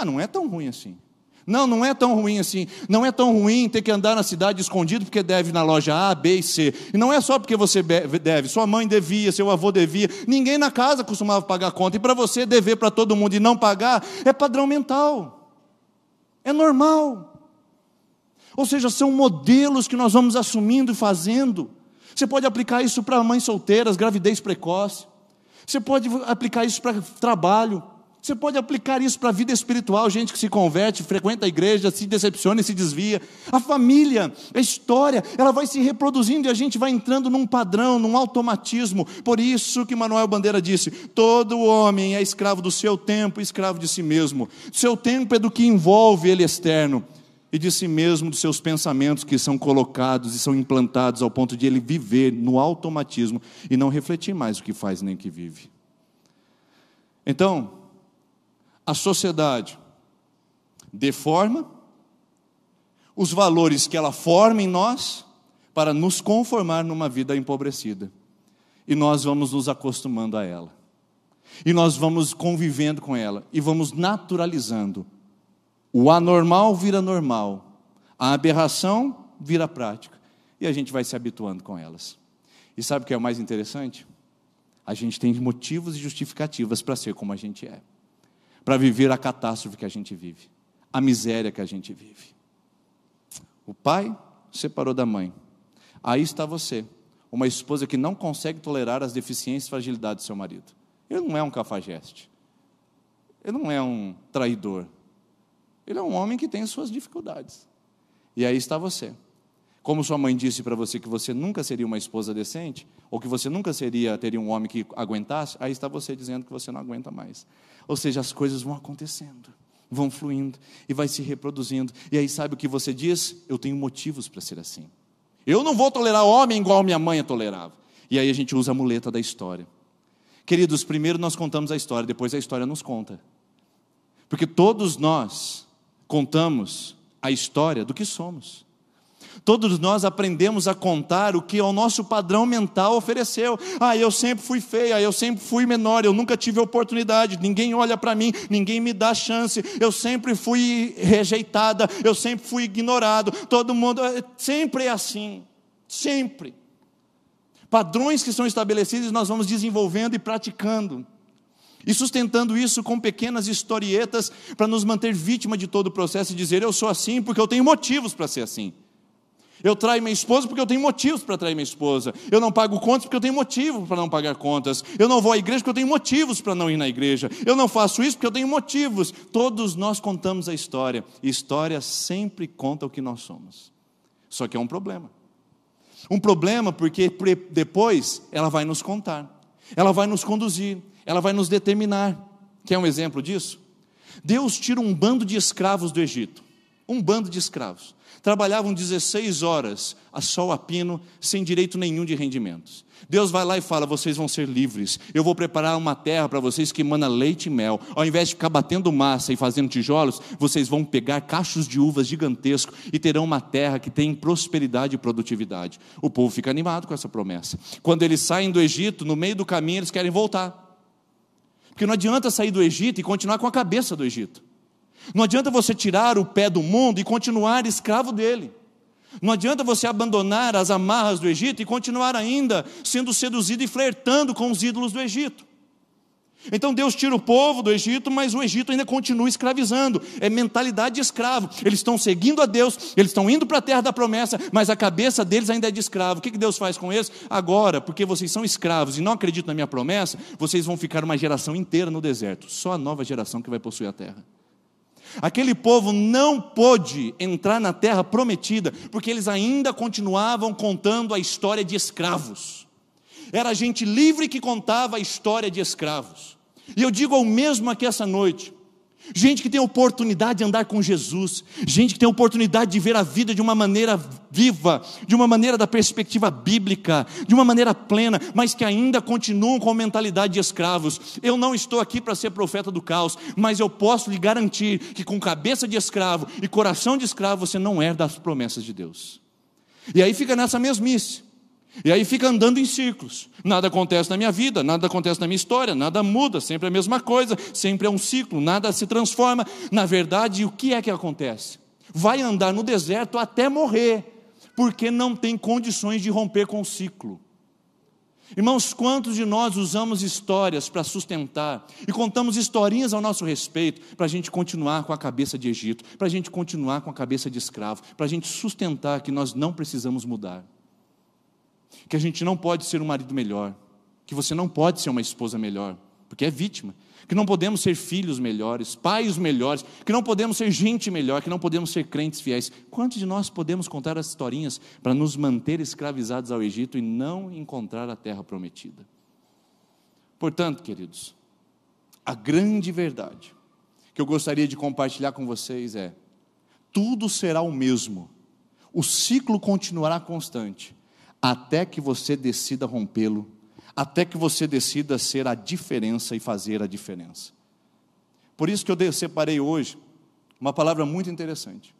Não é tão ruim assim. Não é tão ruim assim. Não é tão ruim ter que andar na cidade escondido porque deve na loja A, B e C. E não é só porque você deve. Sua mãe devia, seu avô devia. Ninguém na casa costumava pagar a conta. E para você dever para todo mundo e não pagar, é padrão mental. É normal. Ou seja, são modelos que nós vamos assumindo e fazendo. Você pode aplicar isso para mães solteiras, gravidez precoce. Você pode aplicar isso para trabalho. Você pode aplicar isso para a vida espiritual, gente que se converte, frequenta a igreja, se decepciona e se desvia. A família, a história, ela vai se reproduzindo e a gente vai entrando num padrão, num automatismo. Por isso que Manuel Bandeira disse, todo homem é escravo do seu tempo, escravo de si mesmo. Seu tempo é do que envolve ele externo, e de si mesmo, dos seus pensamentos que são colocados e são implantados ao ponto de ele viver no automatismo e não refletir mais o que faz nem o que vive. Então, a sociedade deforma os valores que ela forma em nós para nos conformar numa vida empobrecida. E nós vamos nos acostumando a ela. E nós vamos convivendo com ela. E vamos naturalizando. O anormal vira normal. A aberração vira prática. E a gente vai se habituando com elas. E sabe o que é o mais interessante? A gente tem motivos e justificativas para ser como a gente é. Para viver a catástrofe que a gente vive, a miséria que a gente vive. O pai separou da mãe. Aí está você, uma esposa que não consegue tolerar as deficiências e fragilidades do seu marido. Ele não é um cafajeste. Ele não é um traidor. Ele é um homem que tem suas dificuldades. E aí está você. Como sua mãe disse para você que você nunca seria uma esposa decente, ou que você nunca teria um homem que aguentasse, aí está você dizendo que você não aguenta mais. Ou seja, as coisas vão acontecendo, vão fluindo, e vai se reproduzindo. E aí sabe o que você diz? Eu tenho motivos para ser assim. Eu não vou tolerar homem igual minha mãe tolerava. E aí a gente usa a muleta da história. Queridos, primeiro nós contamos a história, depois a história nos conta. Porque todos nós contamos a história do que somos. Todos nós aprendemos a contar o que o nosso padrão mental ofereceu. Eu sempre fui feia, eu sempre fui menor, eu nunca tive oportunidade, ninguém olha para mim, ninguém me dá chance, eu sempre fui rejeitada, eu sempre fui ignorado, todo mundo, sempre é assim, sempre. Padrões que são estabelecidos nós vamos desenvolvendo e praticando. E sustentando isso com pequenas historietas para nos manter vítima de todo o processo e dizer, eu sou assim porque eu tenho motivos para ser assim. Eu traio minha esposa porque eu tenho motivos para trair minha esposa. Eu não pago contas porque eu tenho motivo para não pagar contas. Eu não vou à igreja porque eu tenho motivos para não ir na igreja. Eu não faço isso porque eu tenho motivos. Todos nós contamos a história. E história sempre conta o que nós somos. Só que é um problema. Um problema porque depois ela vai nos contar. Ela vai nos conduzir. Ela vai nos determinar. Quer um exemplo disso? Deus tira um bando de escravos do Egito. Um bando de escravos. Trabalhavam 16 horas a sol a pino, sem direito nenhum de rendimentos. Deus vai lá e fala, vocês vão ser livres. Eu vou preparar uma terra para vocês que emana leite e mel. Ao invés de ficar batendo massa e fazendo tijolos, vocês vão pegar cachos de uvas gigantescos e terão uma terra que tem prosperidade e produtividade. O povo fica animado com essa promessa. Quando eles saem do Egito, no meio do caminho eles querem voltar. Porque não adianta sair do Egito e continuar com a cabeça do Egito. Não adianta você tirar o pé do mundo e continuar escravo dele. Não adianta você abandonar as amarras do Egito e continuar ainda sendo seduzido e flertando com os ídolos do Egito. Então Deus tira o povo do Egito, mas o Egito ainda continua escravizando. É mentalidade de escravo. Eles estão seguindo a Deus, eles estão indo para a terra da promessa, mas a cabeça deles ainda é de escravo. O que Deus faz com eles? Agora, porque vocês são escravos e não acreditam na minha promessa, vocês vão ficar uma geração inteira no deserto. Só a nova geração que vai possuir a terra. Aquele povo não pôde entrar na terra prometida, porque eles ainda continuavam contando a história de escravos. Era gente livre que contava a história de escravos. E eu digo ao mesmo aqui essa noite, Gente que tem oportunidade de andar com Jesus, gente que tem oportunidade de ver a vida de uma maneira viva, de uma maneira da perspectiva bíblica, de uma maneira plena, mas que ainda continuam com a mentalidade de escravos. Eu não estou aqui para ser profeta do caos, mas eu posso lhe garantir que com cabeça de escravo e coração de escravo você não herda as promessas de Deus. E aí fica nessa mesmice. E aí fica andando em círculos. Nada acontece na minha vida, nada acontece na minha história, nada muda, sempre a mesma coisa, sempre é um ciclo, nada se transforma. Na verdade, o que é que acontece? Vai andar no deserto até morrer, porque não tem condições de romper com o ciclo. Irmãos, quantos de nós usamos histórias para sustentar e contamos historinhas ao nosso respeito para a gente continuar com a cabeça de Egito, para a gente continuar com a cabeça de escravo, para a gente sustentar que nós não precisamos mudar, que a gente não pode ser um marido melhor, que você não pode ser uma esposa melhor, porque é vítima, que não podemos ser filhos melhores, pais melhores, que não podemos ser gente melhor, que não podemos ser crentes fiéis. Quantos de nós podemos contar as historinhas para nos manter escravizados ao Egito e não encontrar a terra prometida? Portanto, queridos, a grande verdade que eu gostaria de compartilhar com vocês é: tudo será o mesmo, o ciclo continuará constante, até que você decida rompê-lo, até que você decida ser a diferença e fazer a diferença. Por isso que eu separei hoje uma palavra muito interessante,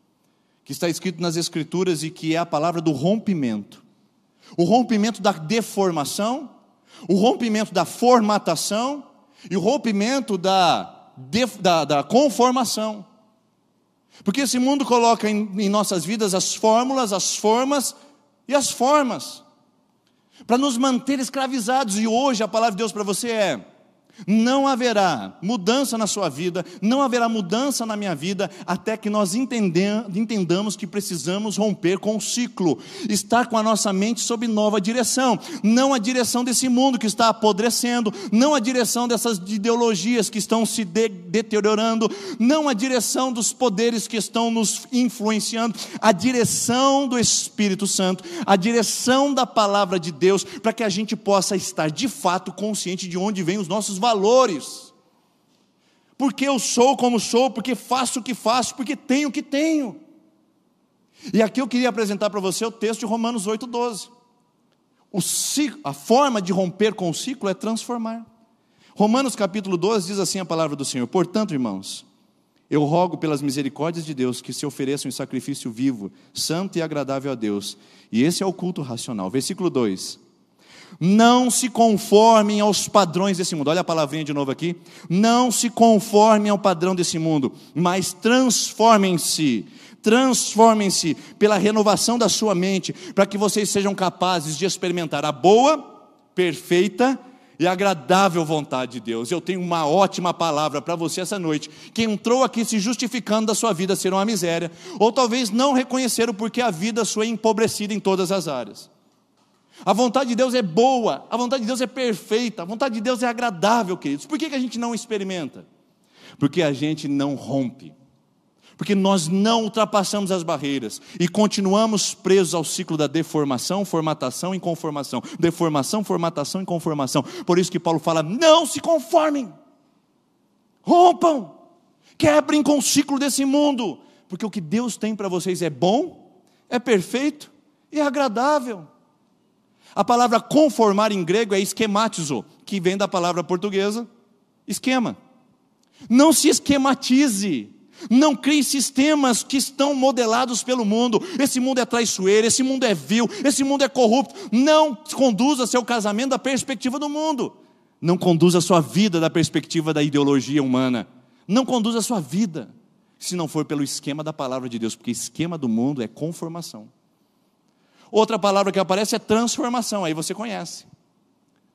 que está escrito nas Escrituras e que é a palavra do rompimento. O rompimento da deformação, o rompimento da formatação e o rompimento da conformação. Porque esse mundo coloca em nossas vidas as fórmulas, as formas e as formas, para nos manter escravizados. E hoje a palavra de Deus para você é: não haverá mudança na sua vida, não haverá mudança na minha vida, até que nós entendamos que precisamos romper com o ciclo, estar com a nossa mente sob nova direção, não a direção desse mundo que está apodrecendo, não a direção dessas ideologias que estão se deteriorando, não a direção dos poderes que estão nos influenciando, a direção do Espírito Santo, a direção da palavra de Deus, para que a gente possa estar de fato consciente de onde vêm os nossos valores, porque eu sou como sou, porque faço o que faço, porque tenho o que tenho. E aqui eu queria apresentar para você o texto de Romanos 8:12. A forma de romper com o ciclo é transformar. Romanos capítulo 12 diz assim a palavra do Senhor: portanto, irmãos, eu rogo pelas misericórdias de Deus que se ofereçam em sacrifício vivo, santo e agradável a Deus, e esse é o culto racional. Versículo 2: não se conformem aos padrões desse mundo. Olha a palavrinha de novo aqui. Não se conformem ao padrão desse mundo, mas transformem-se pela renovação da sua mente, para que vocês sejam capazes de experimentar a boa, perfeita e agradável vontade de Deus. Eu tenho uma ótima palavra para você essa noite, que entrou aqui se justificando da sua vida ser uma miséria, ou talvez não reconheceram porque a vida sua é empobrecida em todas as áreas. A vontade de Deus é boa, a vontade de Deus é perfeita, a vontade de Deus é agradável, queridos. Por que a gente não experimenta? Porque a gente não rompe, porque nós não ultrapassamos as barreiras e continuamos presos ao ciclo da deformação, formatação e conformação. Deformação, formatação e conformação. Por isso que Paulo fala: não se conformem, rompam, quebrem com o ciclo desse mundo, porque o que Deus tem para vocês é bom, é perfeito e é agradável. A palavra conformar em grego é esquematizo, que vem da palavra portuguesa esquema. Não se esquematize, não crie sistemas que estão modelados pelo mundo. Esse mundo é traiçoeiro, esse mundo é vil, esse mundo é corrupto. Não conduza seu casamento da perspectiva do mundo, não conduza a sua vida da perspectiva da ideologia humana, não conduza a sua vida se não for pelo esquema da palavra de Deus, porque esquema do mundo é conformação. Outra palavra que aparece é transformação, aí você conhece.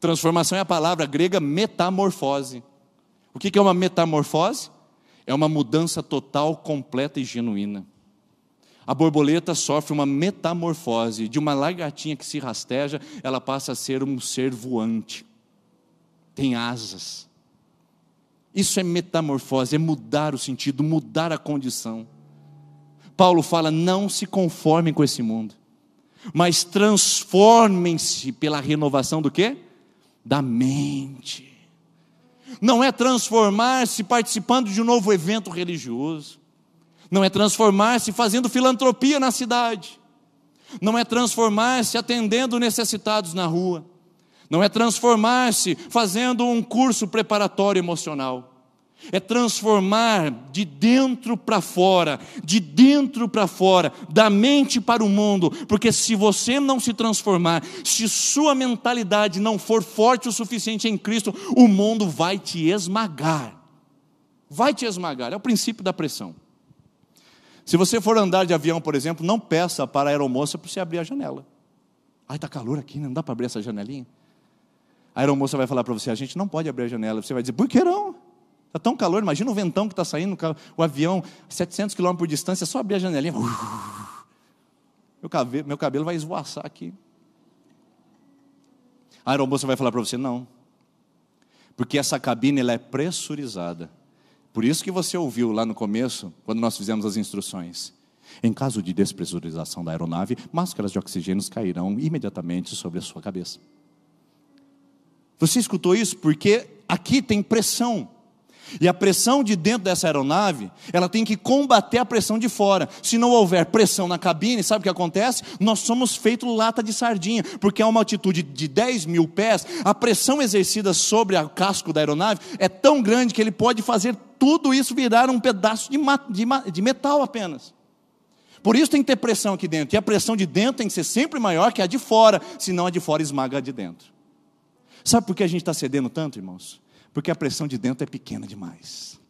Transformação é a palavra grega metamorfose. O que é uma metamorfose? É uma mudança total, completa e genuína. A borboleta sofre uma metamorfose, de uma lagartinha que se rasteja, ela passa a ser um ser voante, tem asas. Isso é metamorfose, é mudar o sentido, mudar a condição. Paulo fala: não se conformem com esse mundo, mas transformem-se pela renovação do quê? Da mente. não é transformar-se participando de um novo evento religioso, não é transformar-se fazendo filantropia na cidade, não é transformar-se atendendo necessitados na rua, não é transformar-se fazendo um curso preparatório emocional, é transformar de dentro para fora, da mente para o mundo, porque se você não se transformar, se sua mentalidade não for forte o suficiente em Cristo, o mundo vai te esmagar, é o princípio da pressão. Se você for andar de avião, por exemplo, não peça para a aeromoça para você abrir a janela. Ai, está calor aqui, não dá para abrir essa janelinha? A aeromoça vai falar para você, a gente não pode abrir a janela. Você vai dizer, por que não? Está tão calor, imagina o ventão que está saindo, o avião, 700 km por distância, é só abrir a janelinha. Meu cabelo vai esvoaçar aqui. A aeromoça vai falar para você, não. Porque essa cabine ela é pressurizada. Por isso que você ouviu lá no começo, quando nós fizemos as instruções. Em caso de despressurização da aeronave, máscaras de oxigênio cairão imediatamente sobre a sua cabeça. Você escutou isso? Porque aqui tem pressão. E a pressão de dentro dessa aeronave, ela tem que combater a pressão de fora. Se não houver pressão na cabine, sabe o que acontece? Nós somos feitos lata de sardinha, porque a uma altitude de 10 mil pés, a pressão exercida sobre o casco da aeronave é tão grande que ele pode fazer tudo isso virar um pedaço de metal apenas. Por isso tem que ter pressão aqui dentro, e a pressão de dentro tem que ser sempre maior que a de fora, senão a de fora esmaga a de dentro. Sabe por que a gente está cedendo tanto, irmãos? Porque a pressão de dentro é pequena demais.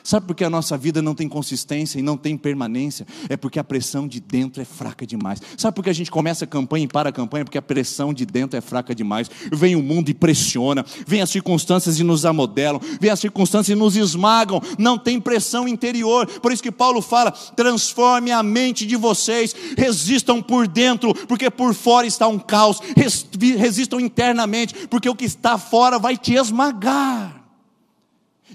Sabe por que a nossa vida não tem consistência e não tem permanência? É porque a pressão de dentro é fraca demais. Sabe por que a gente começa a campanha e para a campanha? Porque a pressão de dentro é fraca demais. Vem o mundo e pressiona, vem as circunstâncias e nos amodelam, vem as circunstâncias e nos esmagam. Não tem pressão interior. Por isso que Paulo fala, transforme a mente de vocês, resistam por dentro, porque por fora está um caos. Resistam internamente, porque o que está fora vai te esmagar.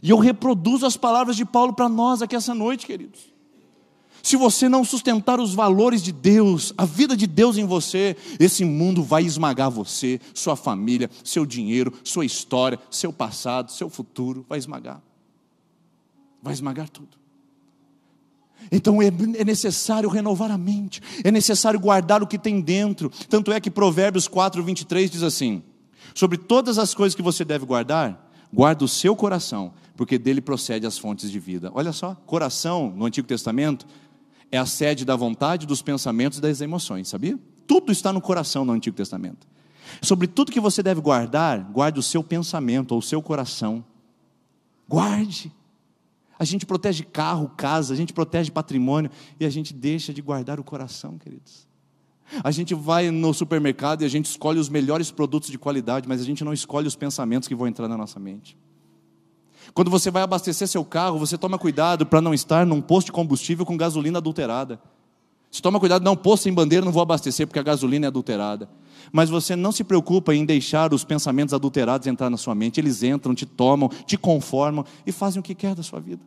E eu reproduzo as palavras de Paulo para nós aqui essa noite, queridos. Se você não sustentar os valores de Deus, a vida de Deus em você, esse mundo vai esmagar você, sua família, seu dinheiro, sua história, seu passado, seu futuro, vai esmagar tudo. Então é necessário renovar a mente, é necessário guardar o que tem dentro. Tanto é que Provérbios 4:23 diz assim, sobre todas as coisas que você deve guardar, guarda o seu coração, porque dele procede as fontes de vida. Olha só, coração no Antigo Testamento é a sede da vontade, dos pensamentos e das emoções, sabia? Tudo está no coração no Antigo Testamento. Sobre tudo que você deve guardar, guarde o seu pensamento ou o seu coração. Guarde. A gente protege carro, casa, a gente protege patrimônio e a gente deixa de guardar o coração, queridos. A gente vai no supermercado e a gente escolhe os melhores produtos de qualidade, mas a gente não escolhe os pensamentos que vão entrar na nossa mente. Quando você vai abastecer seu carro, você toma cuidado para não estar num posto de combustível com gasolina adulterada. Você toma cuidado, não, posto sem bandeira, não vou abastecer porque a gasolina é adulterada. Mas você não se preocupa em deixar os pensamentos adulterados entrar na sua mente. Eles entram, te tomam, te conformam e fazem o que quer da sua vida.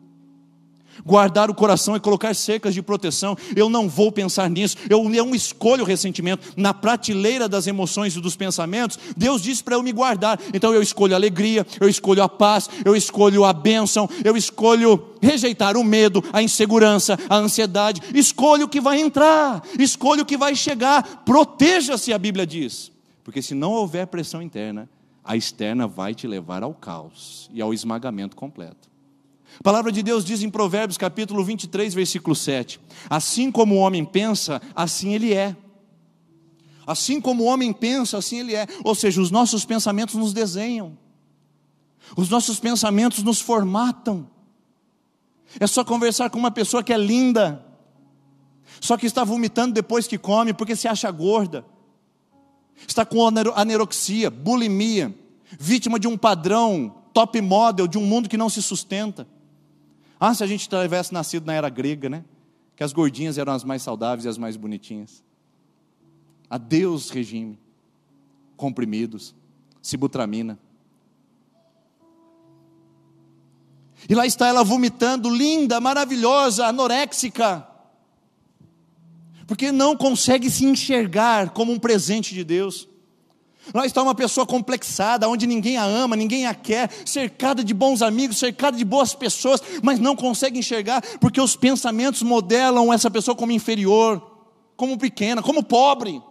Guardar o coração e colocar cercas de proteção. Eu não vou pensar nisso, eu não escolho o ressentimento. Na prateleira das emoções e dos pensamentos, Deus disse para eu me guardar. Então eu escolho a alegria, eu escolho a paz, eu escolho a bênção, eu escolho rejeitar o medo, a insegurança, a ansiedade. Escolho o que vai entrar, escolho o que vai chegar. Proteja-se, a Bíblia diz, porque se não houver pressão interna, a externa vai te levar ao caos e ao esmagamento completo. A palavra de Deus diz em Provérbios capítulo 23, versículo 7, assim como o homem pensa, assim ele é. Assim como o homem pensa, assim ele é. Ou seja, os nossos pensamentos nos desenham, os nossos pensamentos nos formatam. É só conversar com uma pessoa que é linda, só que está vomitando depois que come, porque se acha gorda, está com anorexia, bulimia, vítima de um padrão top model, de um mundo que não se sustenta. Ah, se a gente tivesse nascido na era grega, né? Que as gordinhas eram as mais saudáveis e as mais bonitinhas. Adeus regime, comprimidos, sibutramina. E lá está ela vomitando, linda, maravilhosa, anoréxica, porque não consegue se enxergar como um presente de Deus. Lá está uma pessoa complexada, onde ninguém a ama, ninguém a quer, cercada de bons amigos, cercada de boas pessoas, mas não consegue enxergar, porque os pensamentos modelam essa pessoa como inferior, como pequena, como pobre.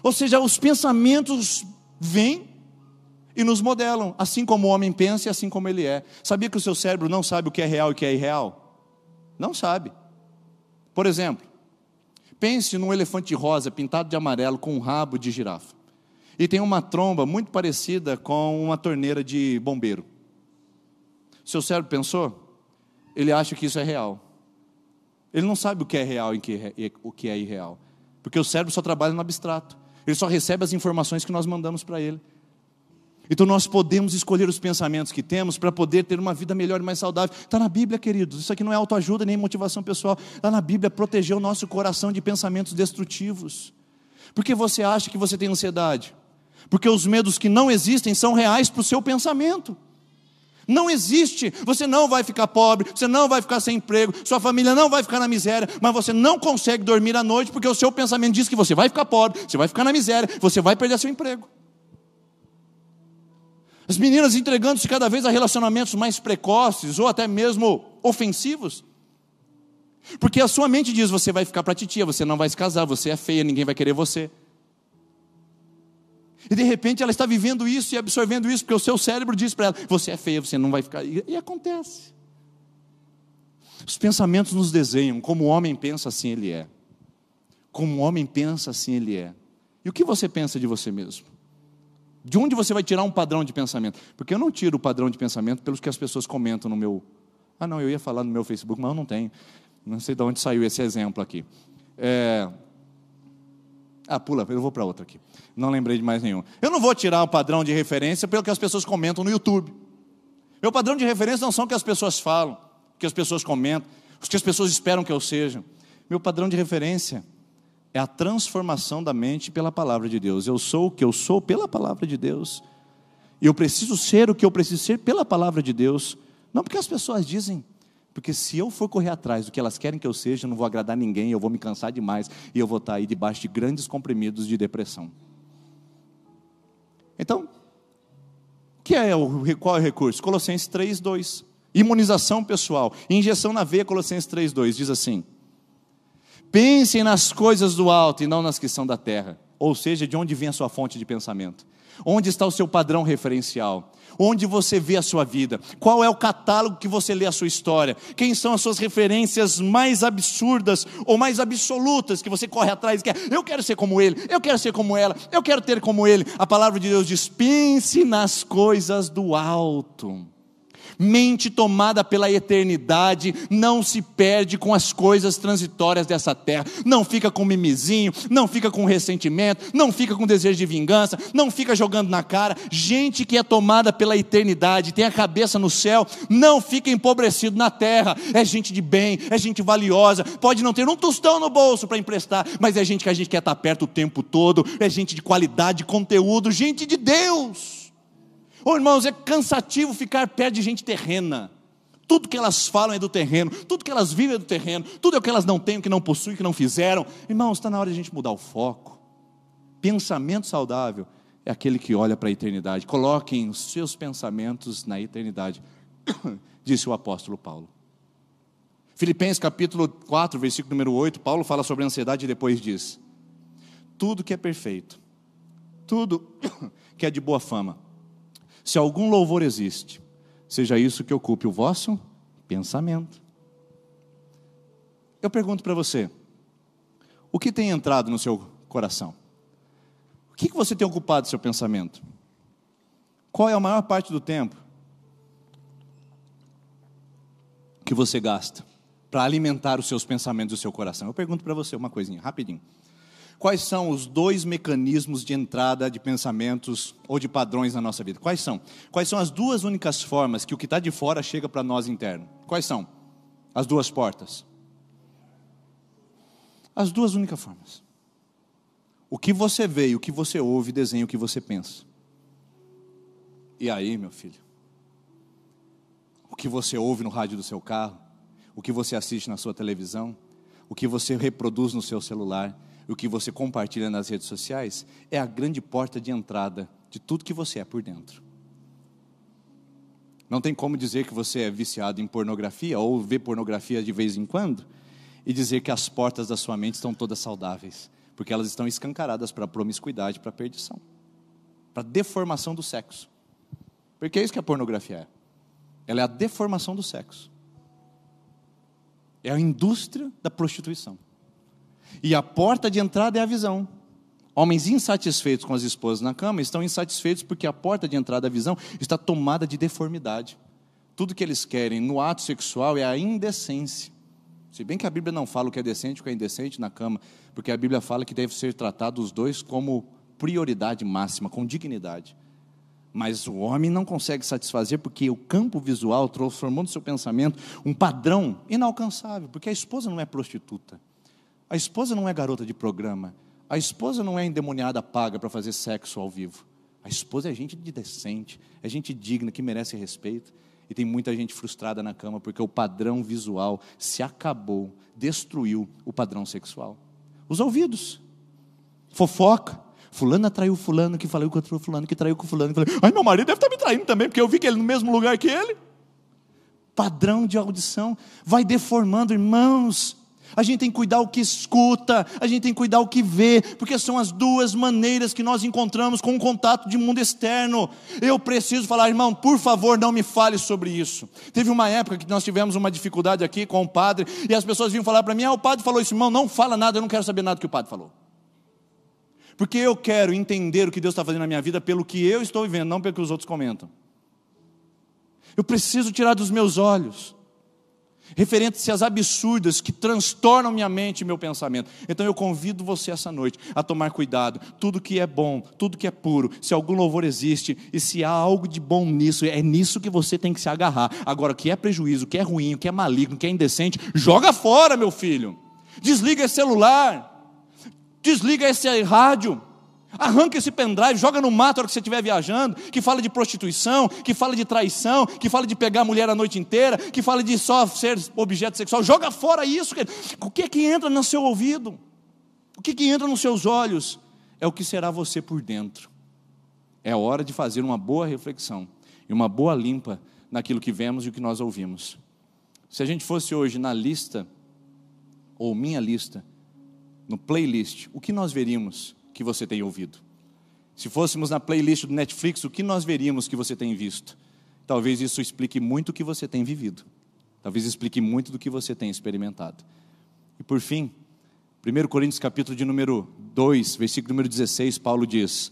Ou seja, os pensamentos vêm e nos modelam, assim como o homem pensa e assim como ele é. Sabia que o seu cérebro não sabe o que é real e o que é irreal? Não sabe. Por exemplo, pense num elefante rosa pintado de amarelo com um rabo de girafa. E tem uma tromba muito parecida com uma torneira de bombeiro. Seu cérebro pensou? Ele acha que isso é real. Ele não sabe o que é real e o que é irreal. Porque o cérebro só trabalha no abstrato. Ele só recebe as informações que nós mandamos para ele. Então nós podemos escolher os pensamentos que temos para poder ter uma vida melhor e mais saudável. Está na Bíblia, queridos. Isso aqui não é autoajuda nem motivação pessoal. Está na Bíblia proteger o nosso coração de pensamentos destrutivos. Por que você acha que você tem ansiedade? Porque os medos que não existem são reais para o seu pensamento. Não existe, você não vai ficar pobre, você não vai ficar sem emprego, sua família não vai ficar na miséria, mas você não consegue dormir à noite porque o seu pensamento diz que você vai ficar pobre, você vai ficar na miséria, você vai perder seu emprego. As meninas entregando-se cada vez a relacionamentos mais precoces ou até mesmo ofensivos, porque a sua mente diz: você vai ficar para a titia, você não vai se casar, você é feia, ninguém vai querer você. E de repente ela está vivendo isso e absorvendo isso, porque o seu cérebro diz para ela: você é feia, você não vai ficar. E acontece. Os pensamentos nos desenham. Como o homem pensa, assim ele é. Como o homem pensa, assim ele é. E o que você pensa de você mesmo? De onde você vai tirar um padrão de pensamento? Porque eu não tiro o padrão de pensamento pelos que as pessoas comentam no meu... não, eu ia falar no meu Facebook, mas eu não tenho. Não sei de onde saiu esse exemplo aqui. Pula, eu vou para outra aqui. Não lembrei de mais nenhum. Eu não vou tirar o padrão de referência pelo que as pessoas comentam no YouTube. Meu padrão de referência não são o que as pessoas falam, o que as pessoas comentam, os que as pessoas esperam que eu seja. Meu padrão de referência é a transformação da mente pela palavra de Deus. Eu sou o que eu sou pela palavra de Deus. E eu preciso ser o que eu preciso ser pela palavra de Deus. Não porque as pessoas dizem. Porque se eu for correr atrás do que elas querem que eu seja, eu não vou agradar ninguém, eu vou me cansar demais e eu vou estar aí debaixo de grandes comprimidos de depressão. Então, qual é o recurso? Colossenses 3:2. Imunização pessoal, injeção na veia. Colossenses 3:2 diz assim: pensem nas coisas do alto e não nas que são da terra. Ou seja, de onde vem a sua fonte de pensamento? Onde está o seu padrão referencial? Onde você vê a sua vida? Qual é o catálogo que você lê a sua história? Quem são as suas referências mais absurdas ou mais absolutas que você corre atrás e quer? Eu quero ser como ele, eu quero ser como ela, eu quero ter como ele. A palavra de Deus diz: pense nas coisas do alto. Mente tomada pela eternidade não se perde com as coisas transitórias dessa terra. Não fica com mimizinho, não fica com ressentimento, não fica com desejo de vingança, não fica jogando na cara. Gente que é tomada pela eternidade, tem a cabeça no céu, não fica empobrecido na terra. É gente de bem, é gente valiosa. Pode não ter um tostão no bolso para emprestar, mas é gente que a gente quer estar perto o tempo todo. É gente de qualidade, de conteúdo, gente de Deus. Irmãos, é cansativo ficar perto de gente terrena. Tudo que elas falam é do terreno, tudo que elas vivem é do terreno, tudo é o que elas não têm, o que não possuem, o que não fizeram. Irmãos, está na hora de a gente mudar o foco. Pensamento saudável é aquele que olha para a eternidade. Coloquem os seus pensamentos na eternidade, disse o apóstolo Paulo. Filipenses capítulo 4, versículo número 8, Paulo fala sobre a ansiedade e depois diz: tudo que é perfeito, tudo que é de boa fama, se algum louvor existe, seja isso que ocupe o vosso pensamento. Eu pergunto para você: o que tem entrado no seu coração? O que você tem ocupado seu pensamento? Qual é a maior parte do tempo que você gasta para alimentar os seus pensamentos e o seu coração? Eu pergunto para você uma coisinha, rapidinho. Quais são os 2 mecanismos de entrada de pensamentos ou de padrões na nossa vida? Quais são? Quais são as 2 únicas formas que o que está de fora chega para nós interno? Quais são as 2 portas? As 2 únicas formas. O que você vê e o que você ouve desenha o que você pensa. E aí, meu filho? O que você ouve no rádio do seu carro, o que você assiste na sua televisão, o que você reproduz no seu celular, o que você compartilha nas redes sociais, é a grande porta de entrada de tudo que você é por dentro. Não tem como dizer que você é viciado em pornografia, ou vê pornografia de vez em quando, e dizer que as portas da sua mente estão todas saudáveis, porque elas estão escancaradas para a promiscuidade, para a perdição, para a deformação do sexo. Porque é isso que a pornografia é. Ela é a deformação do sexo. É a indústria da prostituição. E a porta de entrada é a visão. Homens insatisfeitos com as esposas na cama estão insatisfeitos porque a porta de entrada da visão está tomada de deformidade. Tudo que eles querem no ato sexual é a indecência. Se bem que a Bíblia não fala o que é decente e o que é indecente na cama, porque a Bíblia fala que deve ser tratado os dois como prioridade máxima, com dignidade. Mas o homem não consegue satisfazer porque o campo visual transformou no seu pensamento um padrão inalcançável, porque a esposa não é prostituta, a esposa não é garota de programa, a esposa não é endemoniada paga para fazer sexo ao vivo. A esposa é gente decente, é gente digna, que merece respeito. E tem muita gente frustrada na cama porque o padrão visual se acabou, destruiu o padrão sexual. Os ouvidos, fofoca. Fulano atraiu fulano, que falou com outro fulano, que traiu com fulano. Falei, ai, meu marido deve estar me traindo também, porque eu vi que ele no mesmo lugar que ele. Padrão de audição vai deformando, irmãos. A gente tem que cuidar o que escuta, a gente tem que cuidar o que vê, porque são as duas maneiras que nós encontramos com o contato de mundo externo. Eu preciso falar, irmão, por favor, não me fale sobre isso. Teve uma época que nós tivemos uma dificuldade aqui com o padre, e as pessoas vinham falar para mim, o padre falou isso, irmão, não fala nada, eu não quero saber nada que o padre falou. Porque eu quero entender o que Deus está fazendo na minha vida pelo que eu estou vivendo, não pelo que os outros comentam. Eu preciso tirar dos meus olhos referentes às absurdas que transtornam minha mente e meu pensamento. Então eu convido você essa noite a tomar cuidado. Tudo que é bom, tudo que é puro, se algum louvor existe e se há algo de bom nisso, é nisso que você tem que se agarrar. Agora, o que é prejuízo, o que é ruim, o que é maligno, o que é indecente, joga fora, meu filho. Desliga esse celular, desliga esse rádio, arranca esse pendrive, joga no mato na hora que você estiver viajando, que fala de prostituição, que fala de traição, que fala de pegar a mulher a noite inteira, que fala de só ser objeto sexual. Joga fora isso. O que é que entra no seu ouvido? O que é que entra nos seus olhos? É o que será você por dentro. É hora de fazer uma boa reflexão e uma boa limpa naquilo que vemos e o que nós ouvimos. Se a gente fosse hoje na lista, ou minha lista, no playlist, o que nós veríamos que você tem ouvido? Se fôssemos na playlist do Netflix, o que nós veríamos que você tem visto? Talvez isso explique muito o que você tem vivido. Talvez explique muito do que você tem experimentado. E por fim, 1 Coríntios capítulo de número 2, versículo número 16, Paulo diz,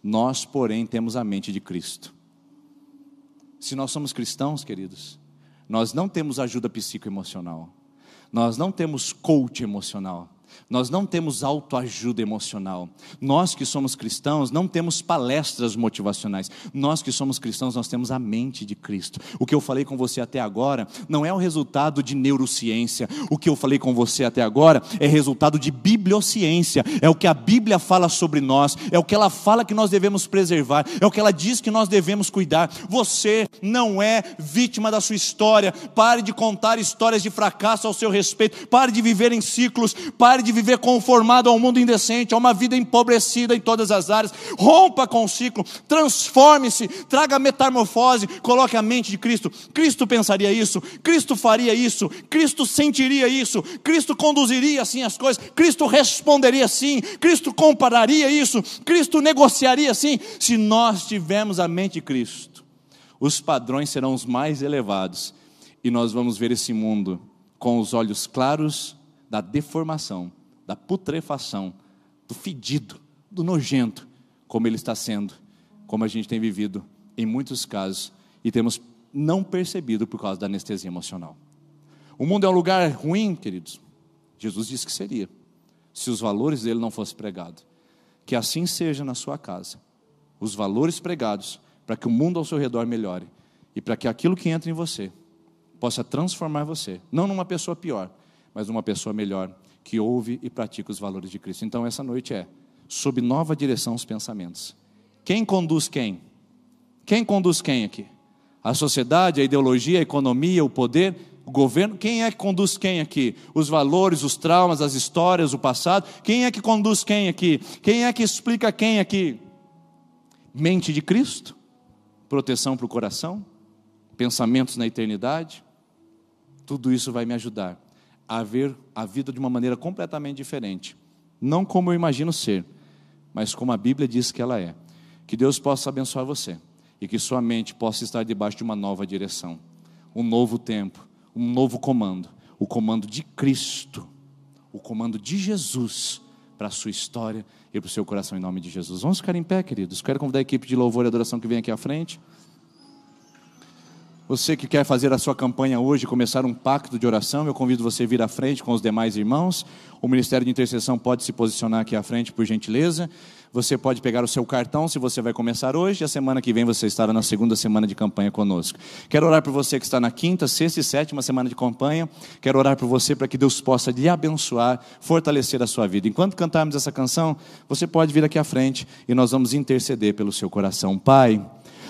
nós, porém, temos a mente de Cristo. Se nós somos cristãos, queridos, nós não temos ajuda psicoemocional, nós não temos coach emocional, nós não temos autoajuda emocional. Nós que somos cristãos não temos palestras motivacionais. Nós que somos cristãos, nós temos a mente de Cristo. O que eu falei com você até agora não é o resultado de neurociência. O que eu falei com você até agora é resultado de bibliociência. É o que a Bíblia fala sobre nós, é o que ela fala que nós devemos preservar, é o que ela diz que nós devemos cuidar. Você não é vítima da sua história. Pare de contar histórias de fracasso ao seu respeito. Pare de viver em ciclos. Pare de viver conformado ao mundo indecente, a uma vida empobrecida em todas as áreas. Rompa com o ciclo, transforme-se, traga metamorfose, coloque a mente de Cristo. Cristo pensaria isso, Cristo faria isso, Cristo sentiria isso, Cristo conduziria assim as coisas, Cristo responderia assim, Cristo compararia isso, Cristo negociaria assim. Se nós tivermos a mente de Cristo, os padrões serão os mais elevados e nós vamos ver esse mundo com os olhos claros da deformação, da putrefação, do fedido, do nojento, como ele está sendo, como a gente tem vivido em muitos casos, e temos não percebido por causa da anestesia emocional. O mundo é um lugar ruim, queridos. Jesus disse que seria, se os valores dele não fossem pregados. Que assim seja na sua casa, os valores pregados, para que o mundo ao seu redor melhore, e para que aquilo que entra em você, possa transformar você, não numa pessoa pior, mas uma pessoa melhor, que ouve e pratica os valores de Cristo. Então essa noite é, sob nova direção os pensamentos. Quem conduz quem? Quem conduz quem aqui? A sociedade, a ideologia, a economia, o poder? O governo, quem é que conduz quem aqui? Os valores, os traumas, as histórias, o passado. Quem é que conduz quem aqui? Quem é que explica quem aqui? Mente de Cristo, proteção para o coração, pensamentos na eternidade. Tudo isso vai me ajudar a ver a vida de uma maneira completamente diferente. Não como eu imagino ser, mas como a Bíblia diz que ela é. Que Deus possa abençoar você e que sua mente possa estar debaixo de uma nova direção, um novo tempo, um novo comando, o comando de Cristo, o comando de Jesus para a sua história e para o seu coração, em nome de Jesus. Vamos ficar em pé, queridos. Quero convidar a equipe de louvor e adoração que vem aqui à frente. Você que quer fazer a sua campanha hoje, começar um pacto de oração, eu convido você a vir à frente com os demais irmãos. O Ministério de Intercessão pode se posicionar aqui à frente, por gentileza. Você pode pegar o seu cartão, se você vai começar hoje, e a semana que vem você estará na segunda semana de campanha conosco. Quero orar por você que está na quinta, sexta e sétima semana de campanha. Quero orar por você para que Deus possa lhe abençoar, fortalecer a sua vida. Enquanto cantarmos essa canção, você pode vir aqui à frente e nós vamos interceder pelo seu coração. Pai,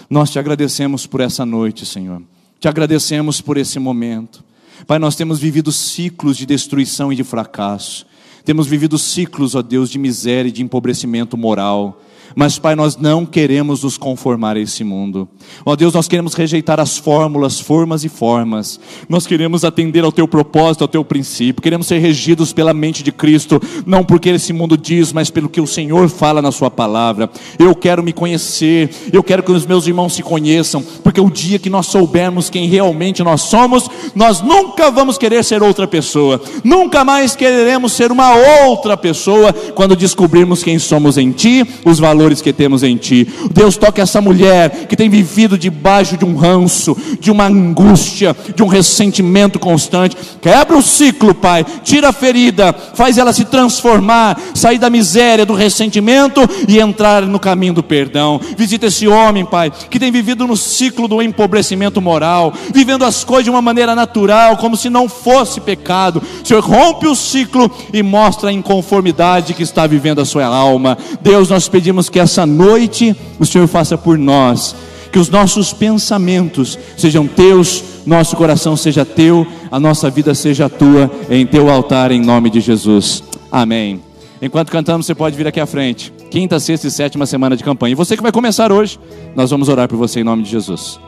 nós te agradecemos por essa noite, Senhor. Te agradecemos por esse momento. Pai, nós temos vivido ciclos de destruição e de fracasso. Temos vivido ciclos, ó Deus, de miséria e de empobrecimento moral. Mas, Pai, nós não queremos nos conformar a esse mundo. Ó Deus, nós queremos rejeitar as fórmulas, formas e formas. Nós queremos atender ao Teu propósito, ao Teu princípio. Queremos ser regidos pela mente de Cristo, não porque esse mundo diz, mas pelo que o Senhor fala na Sua palavra. Eu quero me conhecer, eu quero que os meus irmãos se conheçam, porque o dia que nós soubermos quem realmente nós somos, nós nunca vamos querer ser outra pessoa. Nunca mais quereremos ser uma outra pessoa quando descobrirmos quem somos em Ti, os valores que temos em Ti. Deus, toca essa mulher que tem vivido debaixo de um ranço, de uma angústia, de um ressentimento constante. Quebra o ciclo, Pai, tira a ferida, faz ela se transformar, sair da miséria, do ressentimento e entrar no caminho do perdão. Visita esse homem, Pai, que tem vivido no ciclo do empobrecimento moral, vivendo as coisas de uma maneira natural, como se não fosse pecado. Senhor, rompe o ciclo e mostra a inconformidade que está vivendo a sua alma. Deus, nós pedimos que essa noite o Senhor faça por nós, que os nossos pensamentos sejam Teus, nosso coração seja Teu, a nossa vida seja Tua, em Teu altar, em nome de Jesus. Amém. Enquanto cantamos, você pode vir aqui à frente. Quinta, sexta e sétima semana de campanha. E você que vai começar hoje, nós vamos orar por você em nome de Jesus.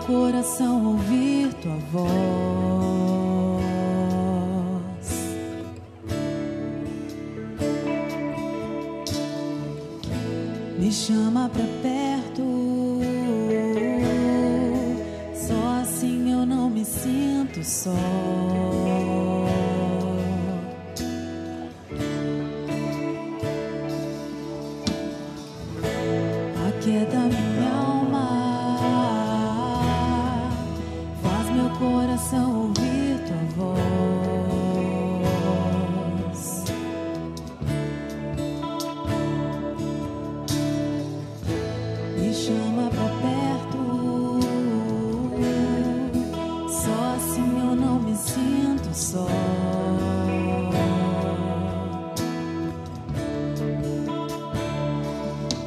Coração ouvir Tua voz, me chama pra perto, só assim eu não me sinto só. Aquieta minha alma, coração ouvir Tua voz, me chama pra perto, só assim eu não me sinto só.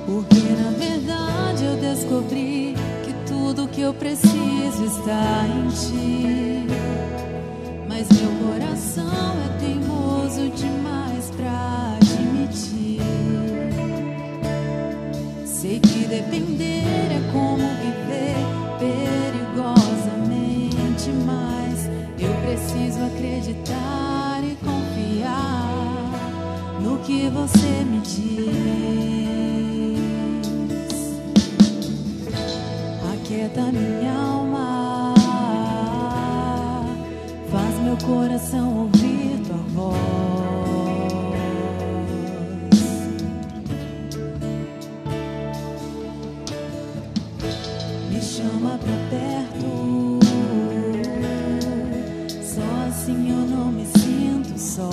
Porque na verdade eu descobri que tudo que eu preciso está em Ti, mas meu coração é teimoso demais pra admitir. Sei que depender é como viver perigosamente, mas eu preciso acreditar e confiar no que Você me diz. Aquieta minha alma, faz meu coração ouvir Tua voz. Me chama pra perto, só assim eu não me sinto só.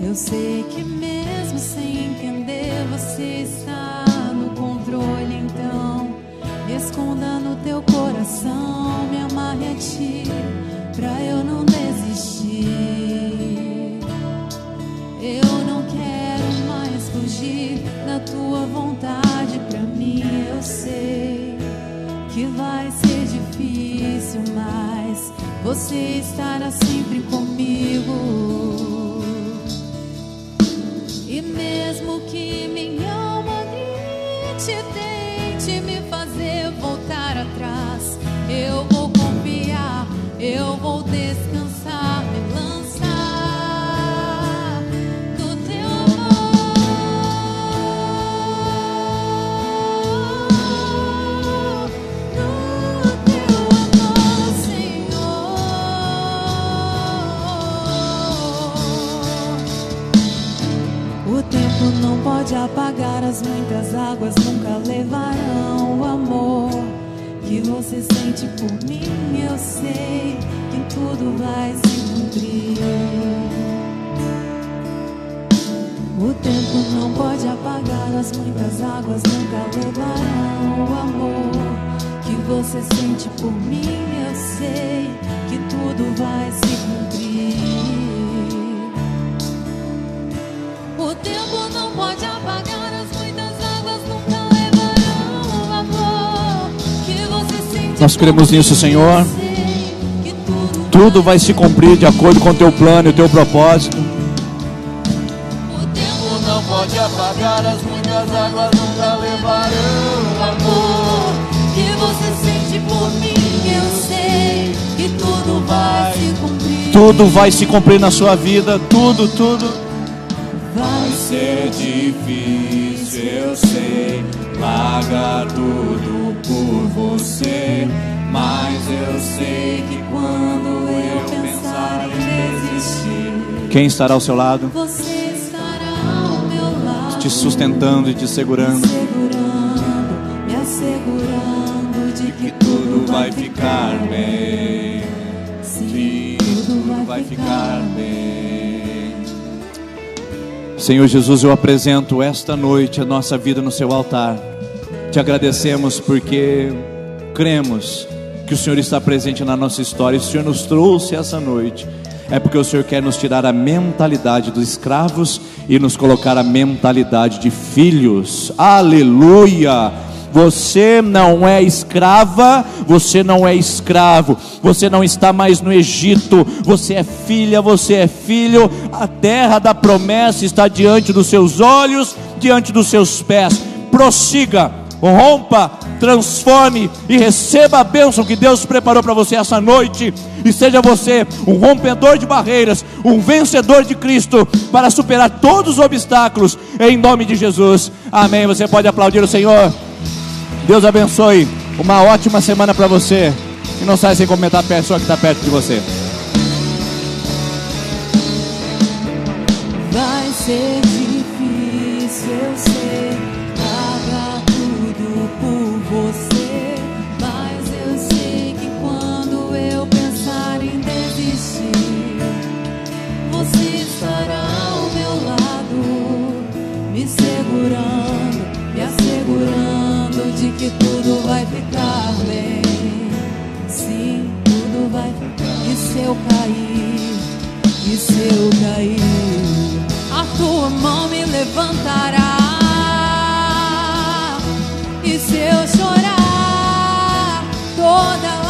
Eu sei que mesmo sem entender, Você está no controle, então teu coração, me amarre a ti, pra eu não desistir. Eu não quero mais fugir da tua vontade pra mim. Eu sei que vai ser difícil, mas você estará sempre comigo. E mesmo que minha alma grite, tente me fazer voltar atrás, eu vou confiar, eu vou descansar, me lançar no teu amor, no teu amor, Senhor. O tempo não pode apagar as muitas águas, nunca levarão o amor que você sente por mim. Eu sei que tudo vai se cumprir. O tempo não pode apagar as muitas águas, nunca levarão o amor que você sente por mim. Eu sei que tudo vai se cumprir. O tempo não pode apagar as muitas águas, nunca levarão o amor que você sente. Nós cremos nisso, Senhor. Tudo vai se cumprir de acordo com o teu plano e o teu propósito. O tempo não pode apagar as muitas águas, nunca levarão o amor que você sente por mim. Eu sei que tudo vai se cumprir. Tudo vai se cumprir na sua vida. Tudo, tudo. Vai ser difícil, eu sei, pagar tudo por você, mas eu sei que quando eu pensar em desistir, quem estará ao seu lado? Você estará ao meu lado, te sustentando e te segurando, me assegurando de que tudo vai ficar bem. Sim, tudo vai ficar bem. Senhor Jesus, eu apresento esta noite a nossa vida no seu altar. Te agradecemos porque cremos que o Senhor está presente na nossa história. E o Senhor nos trouxe essa noite é porque o Senhor quer nos tirar a mentalidade dos escravos e nos colocar a mentalidade de filhos. Aleluia! Você não é escrava, você não é escravo, você não está mais no Egito, você é filha, você é filho. A terra da promessa está diante dos seus olhos, diante dos seus pés. Prossiga, rompa, transforme e receba a bênção que Deus preparou para você essa noite. E seja você um rompedor de barreiras, um vencedor de Cristo, para superar todos os obstáculos, em nome de Jesus, amém. Você pode aplaudir o Senhor. Deus abençoe, uma ótima semana para você. E não saia sem comentar a pessoa que está perto de você. Vai ser difícil, eu sei, pagar tudo por você, mas eu sei que quando eu pensar em desistir, você estará ao meu lado, me segurando, me assegurando de que tudo vai ficar bem. Sim, tudo vai ficar. E se eu cair, e se eu cair, a tua mão me levantará. E se eu chorar toda